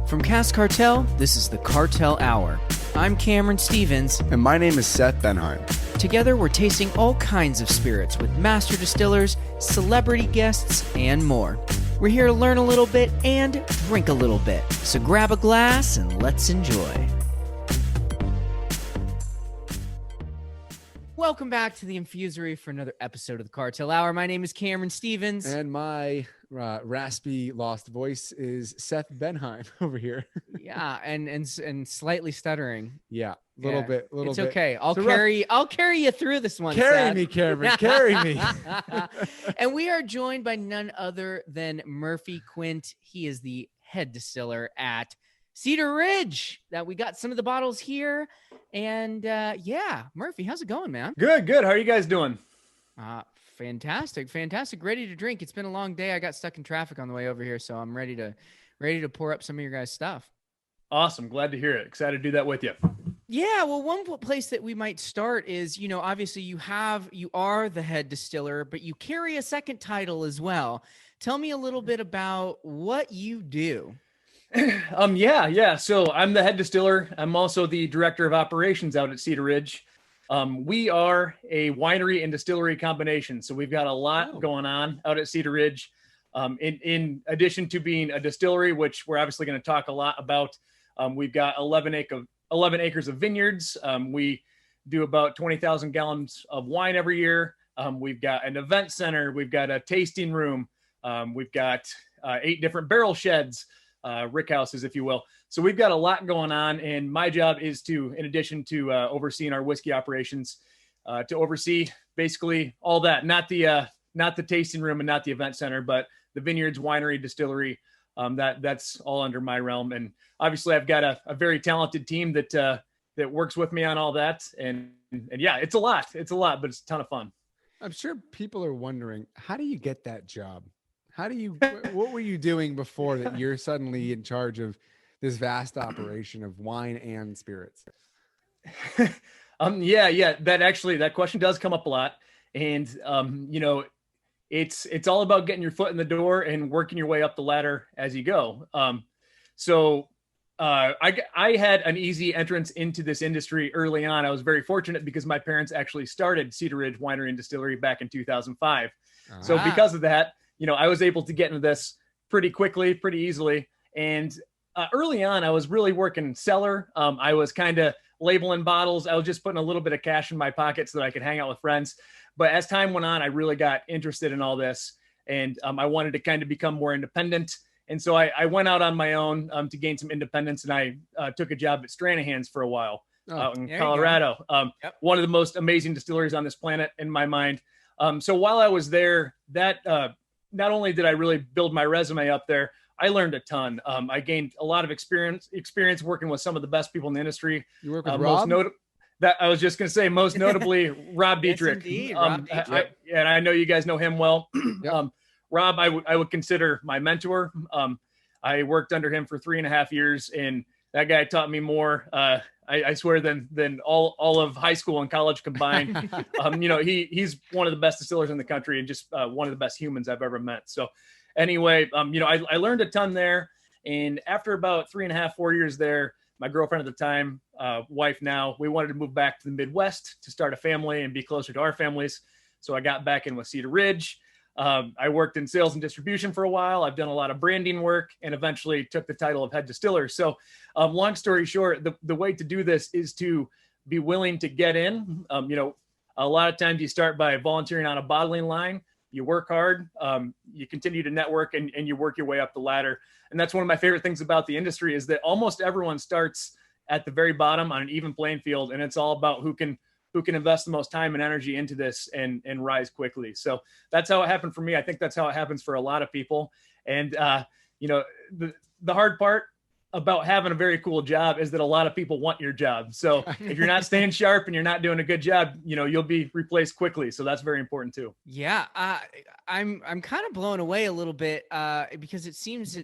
From Cask Cartel, this is the Cartel Hour. I'm Cameron Stevens. And my name is Seth Benheim. Together, we're tasting all kinds of spirits with master distillers, celebrity guests, and more. We're here to learn a little bit and drink a little bit. So grab a glass and let's enjoy. Welcome back to the Infusory for another episode of the Cartel Hour. My name is Cameron Stevens. And my raspy lost voice is Seth Benheim over here. Yeah, and slightly stuttering. Yeah, a little bit. It's okay. I'll carry you through this one. Carry Seth. me, Cameron. Carry me. And we are joined by none other than Murphy Quint. He is the head distiller at Cedar Ridge. That we got some of the bottles here. And Murphy, how's it going, man? Good. How are you guys doing? Fantastic. Ready to drink. It's been a long day. I got stuck in traffic on the way over here, so I'm ready to pour up some of your guys' stuff. Awesome. Glad to hear it. Excited to do that with you. Yeah, well, one place that we might start is, obviously you are the head distiller, but you carry a second title as well. Tell me a little bit about what you do. So I'm the head distiller. I'm also the director of operations out at Cedar Ridge. We are a winery and distillery combination. So we've got a lot going on out at Cedar Ridge. In addition to being a distillery, which we're obviously going to talk a lot about, we've got 11 acres of vineyards. We do about 20,000 gallons of wine every year. We've got an event center. We've got a tasting room. We've got 8 different barrel sheds. Rick houses, if you will. So we've got a lot going on, and my job is to, in addition to overseeing our whiskey operations, to oversee basically all that, not the tasting room and not the event center, but the vineyards, winery, distillery. That's all under my realm. And obviously I've got a very talented team that works with me on all that. And yeah, it's a lot, but it's a ton of fun. I'm sure people are wondering, how do you get that job? What were you doing before that you're suddenly in charge of this vast operation of wine and spirits? That question does come up a lot. And, it's all about getting your foot in the door and working your way up the ladder as you go. I had an easy entrance into this industry early on. I was very fortunate because my parents actually started Cedar Ridge Winery and Distillery back in 2005. So because of that, I was able to get into this pretty quickly, pretty easily. And early on, I was really working cellar. I was kind of labeling bottles. I was just putting a little bit of cash in my pocket so that I could hang out with friends. But as time went on, I really got interested in all this. And I wanted to kind of become more independent. And so I went out on my own to gain some independence. And I took a job at Stranahan's for a while out in Colorado. One of the most amazing distilleries on this planet in my mind. So while I was there, that not only did I really build my resume up there, I learned a ton. I gained a lot of experience working with some of the best people in the industry. You work with Rob? I was just going to say, most notably, Rob Dietrich. Yes, indeed, Rob Dietrich. And I know you guys know him well. Yep. Rob, I would consider my mentor. I worked under him for 3.5 years, and that guy taught me more, I swear, than all of high school and college combined. He's one of the best distillers in the country and just one of the best humans I've ever met. So anyway, I learned a ton there. And after about 3.5, 4 years there, my girlfriend at the time, wife now, we wanted to move back to the Midwest to start a family and be closer to our families. So I got back in with Cedar Ridge. I worked in sales and distribution for a while. I've done a lot of branding work and eventually took the title of head distiller. So long story short, the way to do this is to be willing to get in. A lot of times you start by volunteering on a bottling line. You work hard, you continue to network, and you work your way up the ladder. And that's one of my favorite things about the industry is that almost everyone starts at the very bottom on an even playing field. And it's all about who can invest the most time and energy into this and rise quickly. So that's how it happened for me. I think that's how it happens for a lot of people. And, the hard part about having a very cool job is that a lot of people want your job. So if you're not staying sharp and you're not doing a good job, you'll be replaced quickly. So that's very important too. Yeah. I'm kind of blown away a little bit because it seems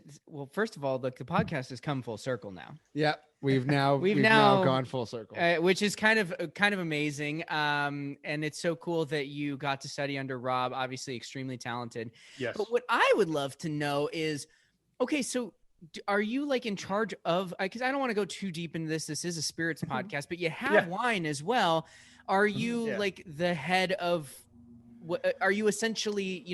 first of all, the podcast has come full circle now. Yeah. We've now gone full circle, which is kind of amazing. And it's so cool that you got to study under Rob, obviously extremely talented. Yes. But what I would love to know is, okay, so are you like in charge of, because I don't want to go too deep into this. This is a spirits podcast, but you have Yeah. wine as well. Are you Yeah. like the head of what, are you essentially,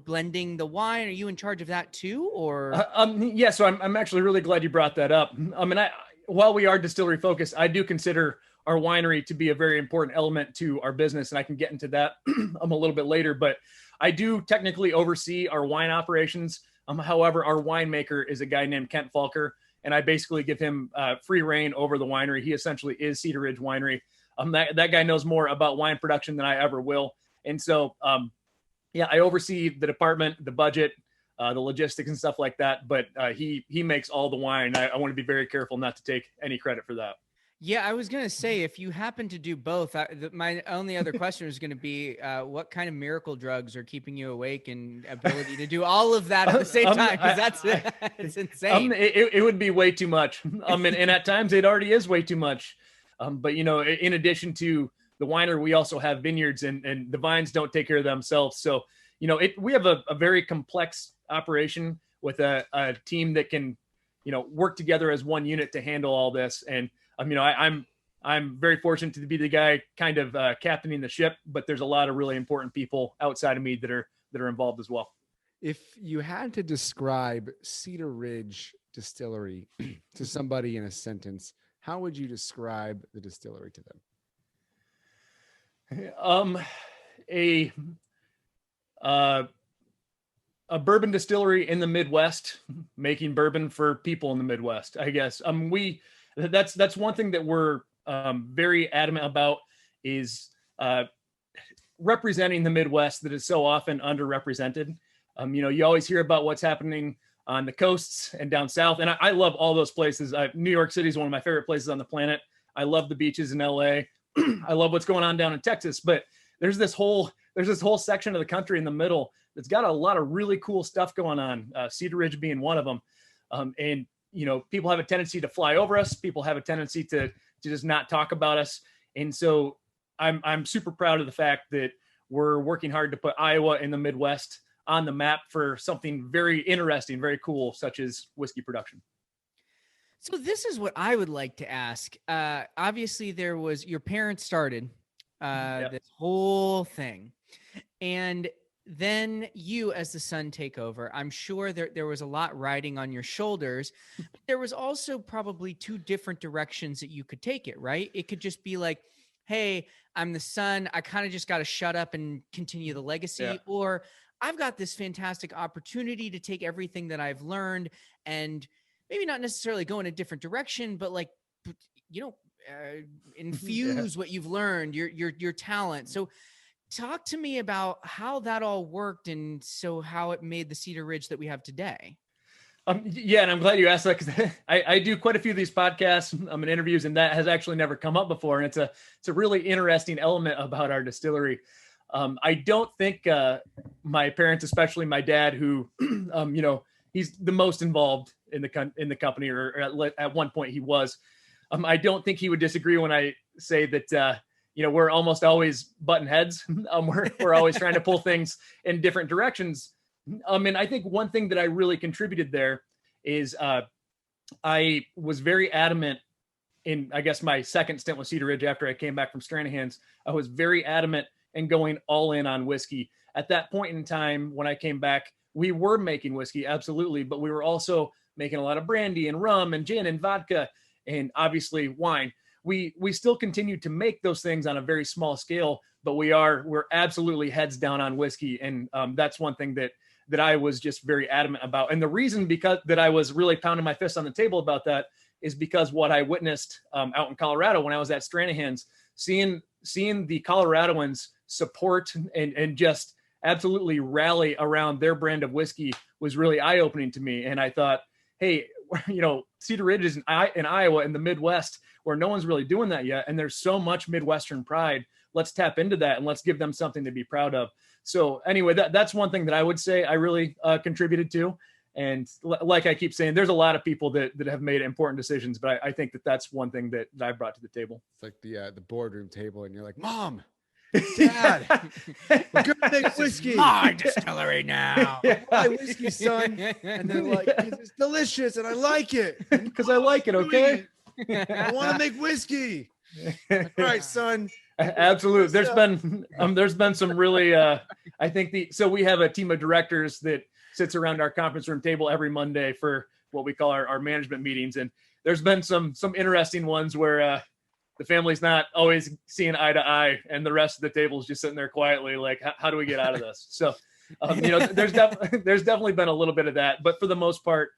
blending the wine? Are you in charge of that too? Or Yeah, so I'm actually really glad you brought that up. I mean, while we are distillery focused, I do consider our winery to be a very important element to our business, and I can get into that a little bit later. But I do technically oversee our wine operations. However, our winemaker is a guy named Kent Falker, and I basically give him free reign over the winery. He essentially is Cedar Ridge Winery. That guy knows more about wine production than I ever will, and so yeah, I oversee the department, the budget, the logistics and stuff like that. But he makes all the wine. I want to be very careful not to take any credit for that. yeah, I was going to say, if you happen to do both, my only other question was going to be, what kind of miracle drugs are keeping you awake and ability to do all of that at the same time? Because it's insane. It would be way too much. And at times it already is way too much. But in addition to the winery, we also have vineyards, and the vines don't take care of themselves. So, we have a very complex operation with a team that can, work together as one unit to handle all this. And I'm very fortunate to be the guy kind of captaining the ship, but there's a lot of really important people outside of me that are involved as well. If you had to describe Cedar Ridge Distillery to somebody in a sentence, how would you describe the distillery to them? A bourbon distillery in the Midwest, making bourbon for people in the Midwest, I guess. That's one thing that we're very adamant about, is representing the Midwest that is so often underrepresented. You always hear about what's happening on the coasts and down south, and I love all those places. New York City is one of my favorite places on the planet. I love the beaches in LA. I love what's going on down in Texas, but there's this whole section of the country in the middle that's got a lot of really cool stuff going on. Cedar Ridge being one of them, and people have a tendency to fly over us. People have a tendency to just not talk about us. And so I'm super proud of the fact that we're working hard to put Iowa in the Midwest on the map for something very interesting, very cool, such as whiskey production. So this is what I would like to ask. Obviously your parents started this whole thing, and then you as the son take over. I'm sure there was a lot riding on your shoulders. But there was also probably two different directions that you could take it, right? It could just be like, hey, I'm the son. I kind of just got to shut up and continue the legacy. Yeah. Or I've got this fantastic opportunity to take everything that I've learned and maybe not necessarily go in a different direction, but like, infuse what you've learned, your talent. So talk to me about how that all worked, and so how it made the Cedar Ridge that we have today. Yeah, and I'm glad you asked that, because I do quite a few of these podcasts and interviews, and that has actually never come up before. And it's a really interesting element about our distillery. I don't think my parents, especially my dad, who he's the most involved in the company, or at one point he was. I don't think he would disagree when I say that. We're almost always button heads. We're always trying to pull things in different directions. And I think one thing that I really contributed there is I was very adamant in, I guess, my second stint with Cedar Ridge after I came back from Stranahan's. I was very adamant in going all in on whiskey. At that point in time, when I came back, we were making whiskey, absolutely, but we were also making a lot of brandy and rum and gin and vodka and obviously wine. We still continue to make those things on a very small scale, but we're absolutely heads down on whiskey. And that's one thing that I was just very adamant about. And the reason because that I was really pounding my fist on the table about that is because what I witnessed out in Colorado when I was at Stranahan's, seeing the Coloradoans support and just absolutely rally around their brand of whiskey was really eye-opening to me. And I thought, hey, Cedar Ridge is in Iowa, in the Midwest, where no one's really doing that yet. And there's so much Midwestern pride. Let's tap into that and let's give them something to be proud of. So anyway, that's one thing that I would say I really contributed to. And like I keep saying, there's a lot of people that have made important decisions, but I think that's one thing that I brought to the table. It's like the boardroom table, and you're like, Mom, Dad, we're gonna make whiskey. My distillery now. Why whiskey, son? And they're like, it's delicious and I like it. Because I like it. Okay. I want to make whiskey. All right, son. Absolutely. There's been some really so we have a team of directors that sits around our conference room table every Monday for what we call our management meetings, and there's been some interesting ones where the family's not always seeing eye to eye, and the rest of the table is just sitting there quietly like, how do we get out of this? So there's definitely been a little bit of that, but for the most part,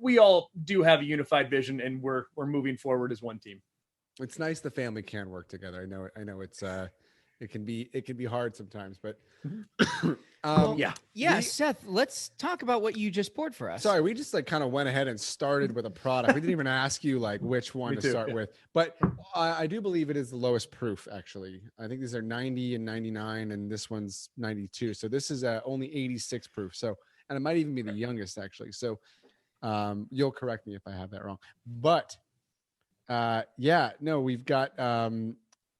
we all do have a unified vision, and we're moving forward as one team. It's nice the family can work together. I know it's it can be hard sometimes, but Seth, let's talk about what you just poured for us. Sorry, we just like kind of went ahead and started with a product. We didn't even ask you like which one to start with, but I do believe it is the lowest proof. Actually, I think these are 90 and 99, and this one's 92. So this is only 86 proof. So, and it might even be the youngest actually. So you'll correct me if I have that wrong, but we've got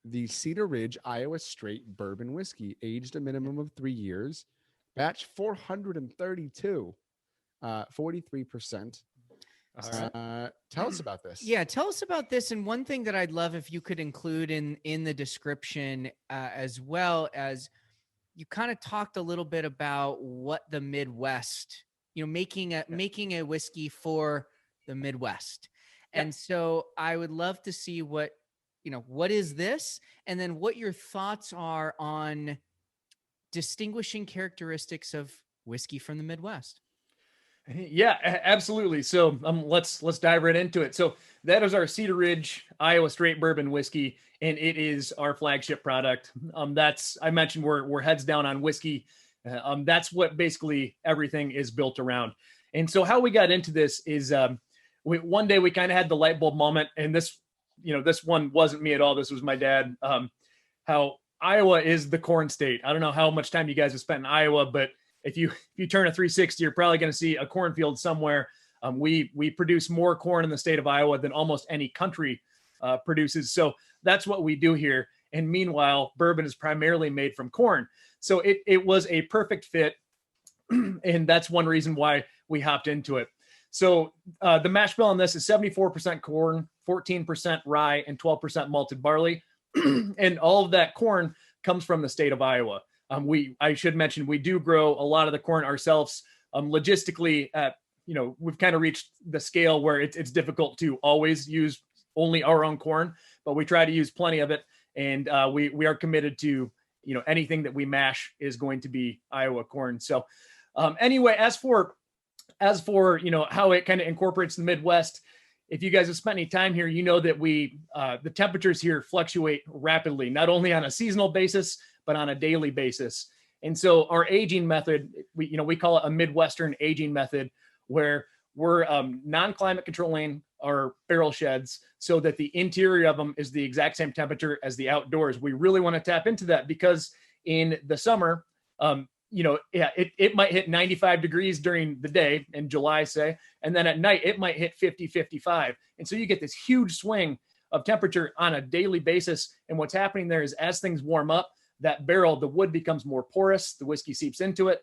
the Cedar Ridge Iowa Straight Bourbon Whiskey, aged a minimum of 3 years, batch 432, 43%. Tell us about this. Yeah, tell us about this. And one thing that I'd love if you could include in the description, as well as you kind of talked a little bit about what the Midwest, making a whiskey for the Midwest. And so I would love to see what is this? And then what your thoughts are on distinguishing characteristics of whiskey from the Midwest. Yeah, absolutely. So let's dive right into it. So that is our Cedar Ridge Iowa Straight Bourbon Whiskey, and it is our flagship product. I mentioned we're heads down on whiskey. That's what basically everything is built around. And so how we got into this is one day we kind of had the light bulb moment, and this one wasn't me at all. This was my dad. How Iowa is the corn state. I don't know how much time you guys have spent in Iowa, but if you turn a 360, you're probably going to see a cornfield somewhere. We produce more corn in the state of Iowa than almost any country produces. So that's what we do here. And meanwhile, bourbon is primarily made from corn. So it was a perfect fit. And that's one reason why we hopped into it. So the mash bill on this is 74% corn, 14% rye, and 12% malted barley. And all of that corn comes from the state of Iowa. I should mention, we do grow a lot of the corn ourselves. Logistically, we've kind of reached the scale where it's difficult to always use only our own corn, but we try to use plenty of it. And we are committed to, anything that we mash is going to be Iowa corn. So anyway, as for how it kind of incorporates the Midwest, if you guys have spent any time here, that the temperatures here fluctuate rapidly, not only on a seasonal basis, but on a daily basis. And so our aging method, we call it a Midwestern aging method, where we're non-climate controlling our barrel sheds so that the interior of them is the exact same temperature as the outdoors. We really want to tap into that because in the summer, it might hit 95 degrees during the day in July, say, and then at night it might hit 50, 55. And so you get this huge swing of temperature on a daily basis. And what's happening there is as things warm up, that barrel, the wood becomes more porous, the whiskey seeps into it.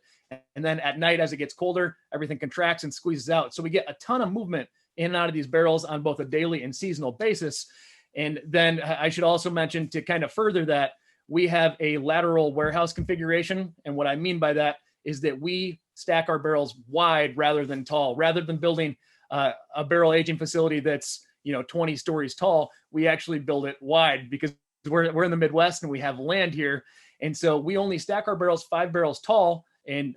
And then at night, as it gets colder, everything contracts and squeezes out. So we get a ton of movement in and out of these barrels on both a daily and seasonal basis. And then I should also mention, to kind of further that, we have a lateral warehouse configuration. And what I mean by that is that we stack our barrels wide rather than tall. Rather than building a barrel aging facility that's 20 stories tall, we actually build it wide because we're in the Midwest and we have land here. And so we only stack our barrels 5 barrels tall and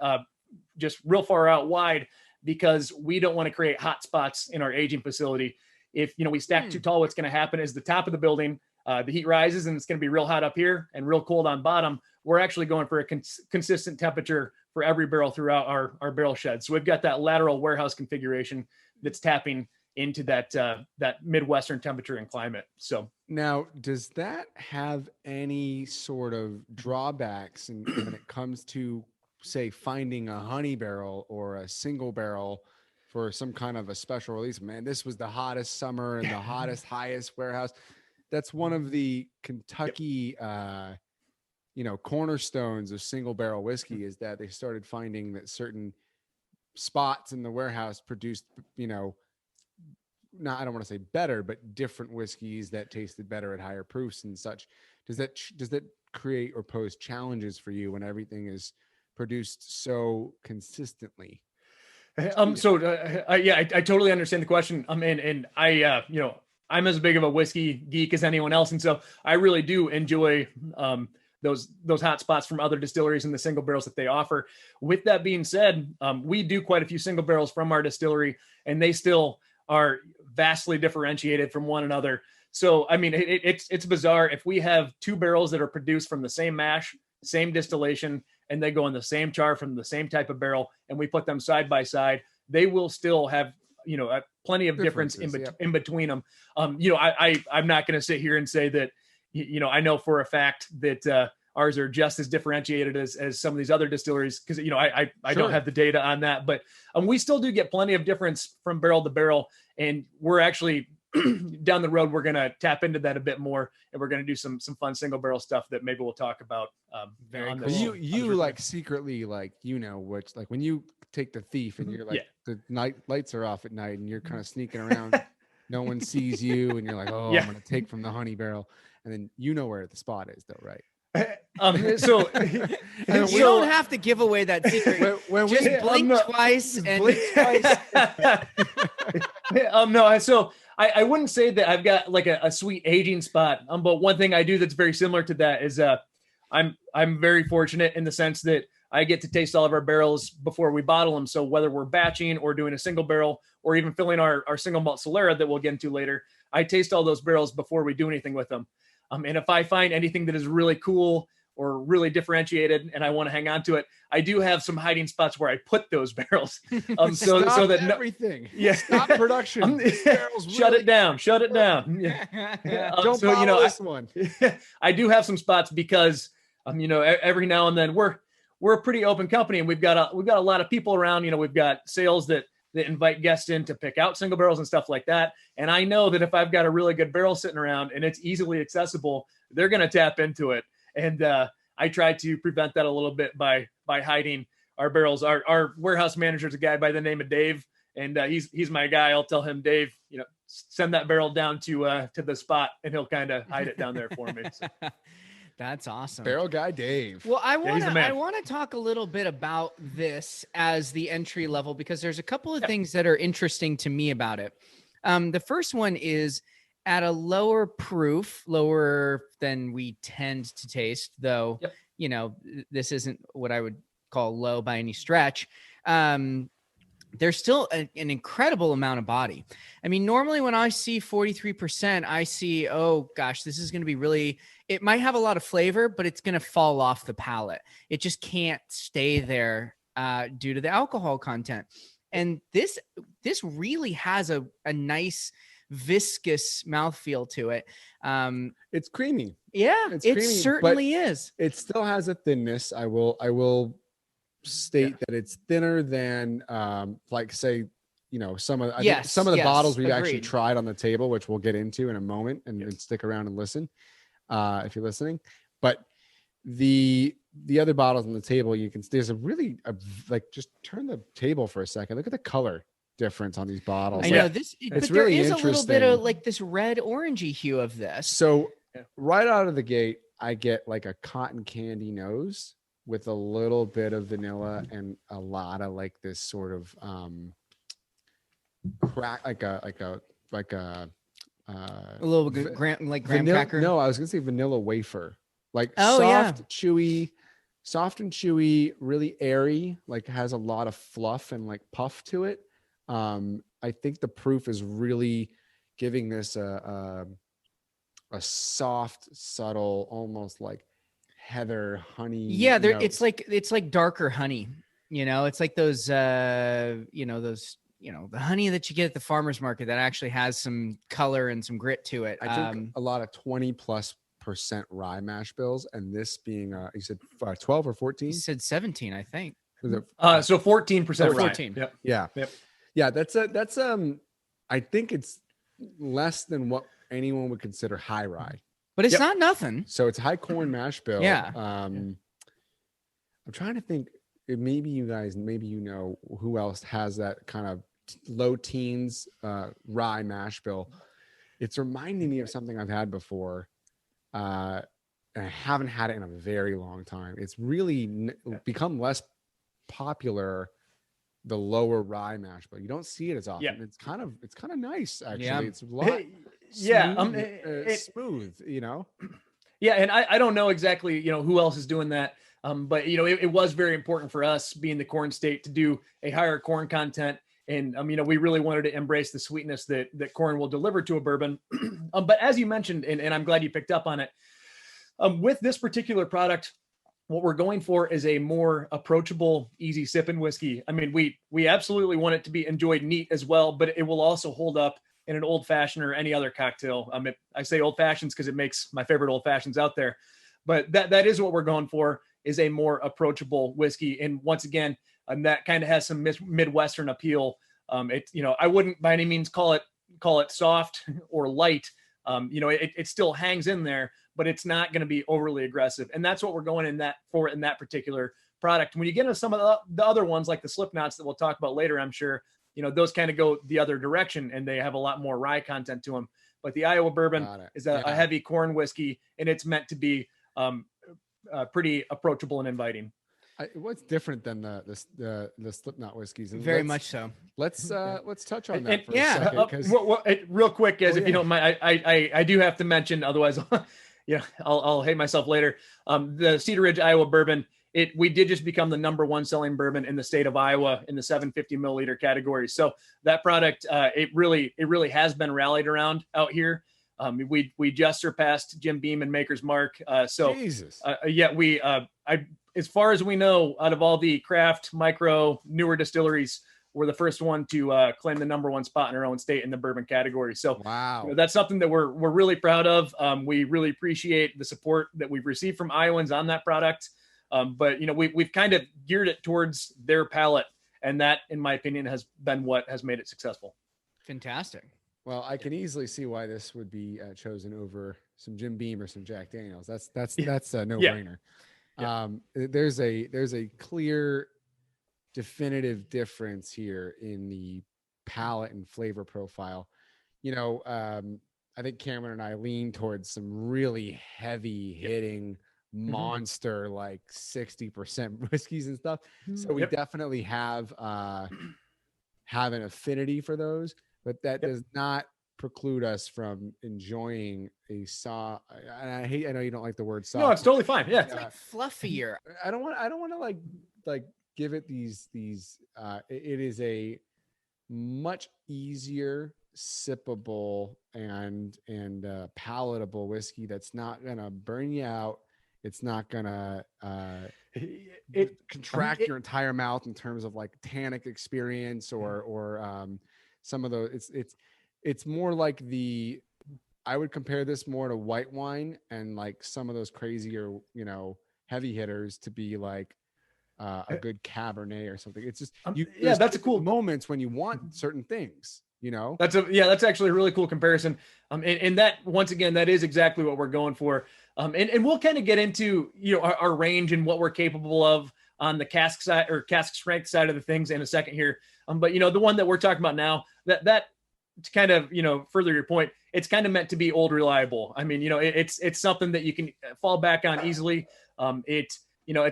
just real far out wide, because we don't want to create hot spots in our aging facility. If we stack too tall, what's going to happen is the top of the building, the heat rises and it's going to be real hot up here and real cold on bottom. We're actually going for a consistent temperature for every barrel throughout our barrel shed. So we've got that lateral warehouse configuration that's tapping into that Midwestern temperature and climate. So now, does that have any sort of drawbacks when it comes to, say, finding a honey barrel or a single barrel for some kind of a special release? Man, this was the hottest summer and the highest warehouse. that's one of the Kentucky, cornerstones of single barrel whiskey, is that they started finding that certain spots in the warehouse produced, I don't want to say better, but different whiskeys that tasted better at higher proofs and such. Does that create or pose challenges for you when everything is produced so consistently? I totally understand the question. And I, I'm as big of a whiskey geek as anyone else, and so I really do enjoy those hot spots from other distilleries and the single barrels that they offer. With that being said, we do quite a few single barrels from our distillery, and they still are vastly differentiated from one another. So, I mean, it's bizarre. If we have two barrels that are produced from the same mash, same distillation, and they go in the same char from the same type of barrel, and we put them side by side, they will still have, plenty of difference in between them. I'm not going to sit here and say that, I know for a fact that ours are just as differentiated as some of these other distilleries, because, I don't have the data on that, but we still do get plenty of difference from barrel to barrel. And we're actually down the road, we're going to tap into that a bit more, and we're going to do some fun single barrel stuff that maybe we'll talk about. Very cool. You like secretly, like, which, like when you take the thief and you're like, the night lights are off at night and you're kind of sneaking around, no one sees you, and you're like, I'm going to take from the honey barrel, and then where the spot is, though, right? So you don't have to give away that secret. When just blink twice and blink twice. No. So I wouldn't say that I've got like a sweet aging spot. But one thing I do that's very similar to that is I'm very fortunate in the sense that I get to taste all of our barrels before we bottle them. So whether we're batching or doing a single barrel or even filling our single malt Solera that we'll get into later, I taste all those barrels before we do anything with them. And if I find anything that is really cool or really differentiated and I want to hang on to it, I do have some hiding spots where I put those barrels. So that everything. Stop production. Shut it down. Don't bottle this one. I do have some spots because every now and then we're a pretty open company, and we've got a lot of people around. We've got sales that invite guests in to pick out single barrels and stuff like that. And I know that if I've got a really good barrel sitting around and it's easily accessible, they're going to tap into it. And I try to prevent that a little bit by hiding our barrels. Our warehouse manager is a guy by the name of Dave, and he's my guy. I'll tell him, Dave, send that barrel down to the spot, and he'll kind of hide it down there for me. So. That's awesome. Barrel guy Dave. Well, I want to talk a little bit about this as the entry level, because there's a couple of things that are interesting to me about it. The first one is at a lower proof, lower than we tend to taste, though, this isn't what I would call low by any stretch. There's still an incredible amount of body. I mean, normally when I see 43%, I see, oh gosh, this is going to be really, it might have a lot of flavor, but it's going to fall off the palate. It just can't stay there due to the alcohol content. And this really has a nice viscous mouthfeel to it. It's creamy. Yeah, it certainly is. It still has a thinness. I will state that it's thinner than like, say, some of the bottles we've actually tried on the table, which we'll get into in a moment, and stick around and listen if you're listening. But the other bottles on the table, there's just turn the table for a second. Look at the color difference on these bottles. I know this, but there is a little bit of like this red orangey hue of this. So right out of the gate, I get like a cotton candy nose with a little bit of vanilla and a lot of like this sort of crack, like a little graham vanilla, cracker. No, I was gonna say vanilla wafer, like soft and chewy, really airy, like has a lot of fluff and like puff to it. I think the proof is really giving this a soft, subtle, almost like heather honey. Yeah, it's like darker honey. It's like those the honey that you get at the farmer's market that actually has some color and some grit to it. I think a lot of 20+% rye mash bills, and this being you said 12 or 14? You said 17, I think. So 14% 14. Yep. Yeah. That's I think it's less than what anyone would consider high rye. But it's not nothing. So it's high corn mash bill. Yeah. I'm trying to think. Maybe you guys, who else has that kind of low teens rye mash bill. It's reminding me of something I've had before. And I haven't had it in a very long time. It's really become less popular, the lower rye mash bill. You don't see it as often. Yeah. It's kind of nice, actually. Yeah. It's a lot smooth, you know? Yeah. And I don't know exactly, who else is doing that. But it was very important for us, being the corn state, to do a higher corn content. And, we really wanted to embrace the sweetness that corn will deliver to a bourbon. But as you mentioned, and I'm glad you picked up on it, with this particular product, what we're going for is a more approachable, easy sipping whiskey. I mean, we absolutely want it to be enjoyed neat as well, but it will also hold up in an old fashioned or any other cocktail. I say old fashions because it makes my favorite old fashions out there, but that is what we're going for, is a more approachable whiskey. And once again, that kind of has some Midwestern appeal. I wouldn't by any means call it soft or light. It still hangs in there, but it's not going to be overly aggressive. And that's what we're going in that particular product. When you get into some of the other ones, like the Slipknots that we'll talk about later, I'm sure, those kind of go the other direction and they have a lot more rye content to them. But the Iowa bourbon is a heavy corn whiskey, and it's meant to be pretty approachable and inviting. What's different than the Slipknot whiskeys? And Very much so. Let's touch on that for a second. Real quick, guys, if you don't mind, I do have to mention, otherwise, I'll hate myself later. The Cedar Ridge Iowa bourbon, we did just become the #1 selling bourbon in the state of Iowa in the 750 milliliter category. So that product, it really has been rallied around out here. We just surpassed Jim Beam and Maker's Mark. Jesus. As far as we know, out of all the craft, micro, newer distilleries, we're the first one to claim the #1 spot in our own state in the bourbon category. So wow, that's something that we're really proud of. We really appreciate the support that we've received from Iowans on that product. But we've kind of geared it towards their palate, and that, in my opinion, has been what has made it successful. Fantastic. Well, I can easily see why this would be chosen over some Jim Beam or some Jack Daniels. That's a no-brainer. Yeah. There's a clear, definitive difference here in the palate and flavor profile. I think Cameron and I lean towards some really heavy hitting monster, like 60% whiskeys and stuff. So we definitely have an affinity for those, but that does not preclude us from enjoying a soft. And I know you don't like the word soft. No, it's totally fine. Yeah, it's like fluffier. I don't want to like give it these. It is a much easier sippable and palatable whiskey that's not gonna burn you out. It's not gonna contract your entire mouth in terms of like tannic experience or some of those. It's more like I would compare this more to white wine and like some of those crazier, heavy hitters to be like a good Cabernet or something. It's just, that's a cool moments when you want certain things, That's actually a really cool comparison. And that, once again, that is exactly what we're going for. And we'll kind of get into, our range and what we're capable of on the cask side or cask strength side of the things in a second here. But the one that we're talking about now, that to kind of, further your point, it's kind of meant to be old reliable. I mean, it's something that you can fall back on easily. It's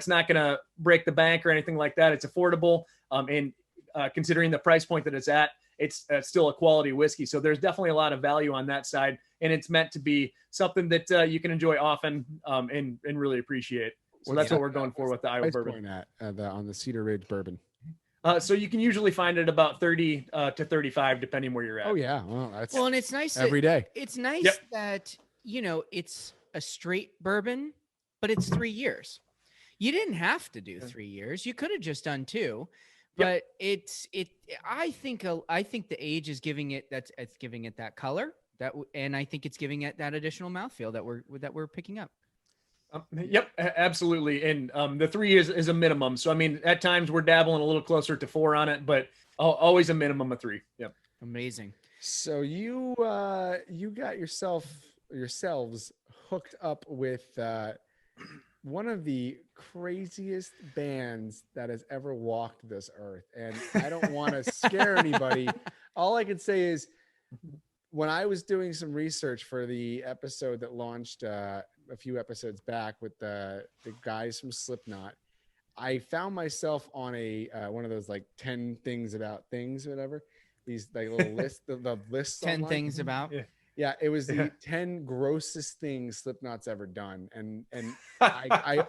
not going to break the bank or anything like that. It's affordable. And considering the price point that it's at, it's still a quality whiskey. So there's definitely a lot of value on that side. And it's meant to be something that you can enjoy often and really appreciate. So that's what we're going for with the Iowa bourbon. On the Cedar Ridge bourbon. So you can usually find it about 30 to 35, depending where you're at. Oh yeah. Well, and it's nice every day. It's nice that, it's a straight bourbon, but it's 3 years. You didn't have to do 3 years. You could have just done 2, but I think the age is giving it that color and I think it's giving it that additional mouthfeel that we're picking up. Absolutely. And the 3 years is a minimum. So, I mean, at times we're dabbling a little closer to 4 on it, but always a minimum of 3. Yep. Amazing. So you got yourselves hooked up with one of the craziest bands that has ever walked this earth. And I don't want to scare anybody. All I can say is when I was doing some research for the episode that launched a few episodes back with the guys from Slipknot, I found myself on a one of those like 10 things about things, whatever. These like little lists, the lists. 10 online. things about. Yeah, it was the 10 grossest things Slipknot's ever done, and I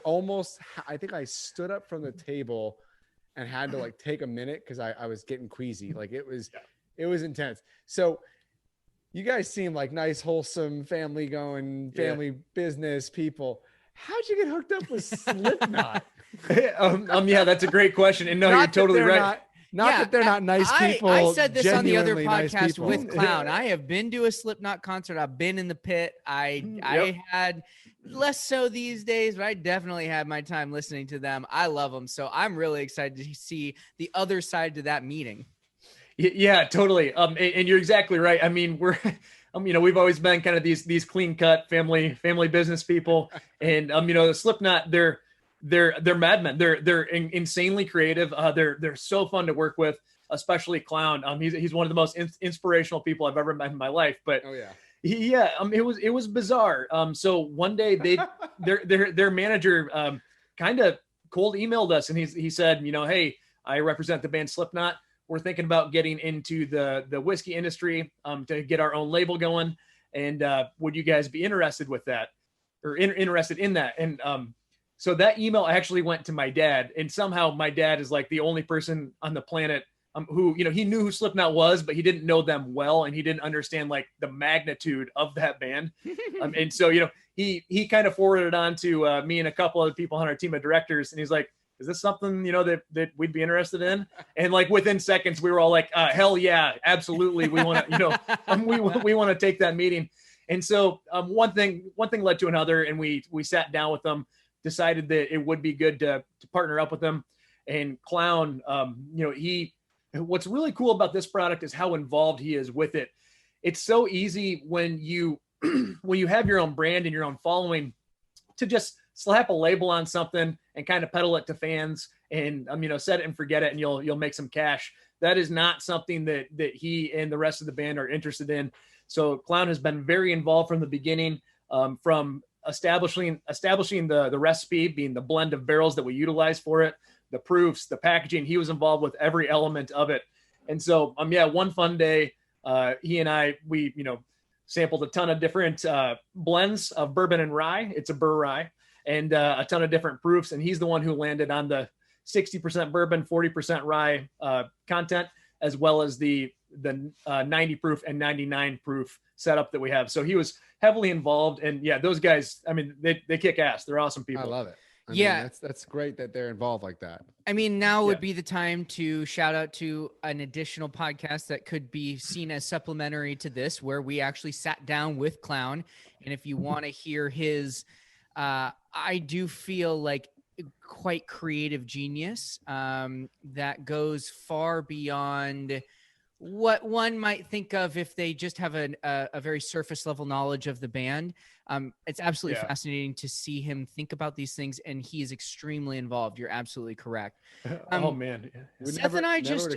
think I stood up from the table and had to like take a minute because I was getting queasy. Like it was intense. So you guys seem like nice, wholesome, family business people. How'd you get hooked up with Slipknot? Yeah, that's a great question. And no, you're totally right. Not that they're not nice people. I said this on the other podcast nice with Clown. I have been to a Slipknot concert. I've been in the pit. I had less so these days, but I definitely had my time listening to them. I love them. So I'm really excited to see the other side to that meeting. Yeah, totally. And you're exactly right. I mean, we're, we've always been kind of these clean cut family business people. And, the Slipknot, they're madmen. They're insanely creative. They're so fun to work with, especially Clown. He's one of the most inspirational people I've ever met in my life. But it was bizarre. So one day their manager kind of cold emailed us, and he said, hey, I represent the band Slipknot. We're thinking about getting into the whiskey industry to get our own label going, and would you guys be interested with that, or interested in that? And so that email actually went to my dad, and somehow my dad is like the only person on the planet who, he knew who Slipknot was, but he didn't know them well, and he didn't understand like the magnitude of that band. And so, he kind of forwarded it on to me and a couple other people on our team of directors, and he's like, is this something, that we'd be interested in? And like within seconds, we were all like, hell yeah, absolutely. We want to, we want to take that meeting. And so one thing led to another, and we sat down with them, decided that it would be good to partner up with them. And Clown, what's really cool about this product is how involved he is with it. It's so easy when you have your own brand and your own following to just slap a label on something and kind of peddle it to fans and set it and forget it, and you'll make some cash. That is not something that he and the rest of the band are interested in. So Clown has been very involved from the beginning, from establishing the recipe, being the blend of barrels that we utilize for it, the proofs, the packaging. He was involved with every element of it. And so one fun day, he and I, we sampled a ton of different blends of bourbon and rye. It's a burr rye, and a ton of different proofs. And he's the one who landed on the 60% bourbon, 40% rye content, as well as the 90 proof and 99 proof setup that we have. So he was heavily involved, and those guys, they kick ass. They're awesome people. I love it. I mean, that's great that they're involved like that. Now would be the time to shout out to an additional podcast that could be seen as supplementary to this, where we actually sat down with Clown. And if you want to hear his, I do feel like quite creative genius that goes far beyond what one might think of if they just have a very surface level knowledge of the band. It's absolutely fascinating to see him think about these things, and he is extremely involved. You're absolutely correct. Oh man, Seth and I just,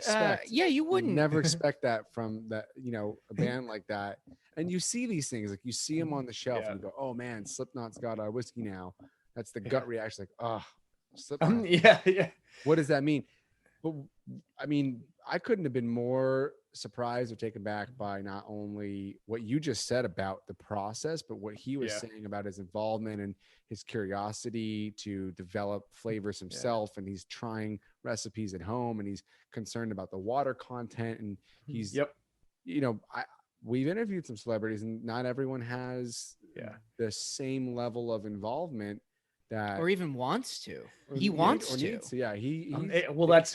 you wouldn't never expect that from that, a band like that. And you see these things, like you see them on the shelf and you go, oh man, Slipknot's got our whiskey now. That's the gut reaction. Like, oh, Slipknot. What does that mean? But I couldn't have been more surprised or taken back by not only what you just said about the process, but what he was saying about his involvement and his curiosity to develop flavors himself. And he's trying recipes at home, and he's concerned about the water content. And he's, we've interviewed some celebrities, and not everyone has the same level of involvement that, or even wants to. He wants to. That's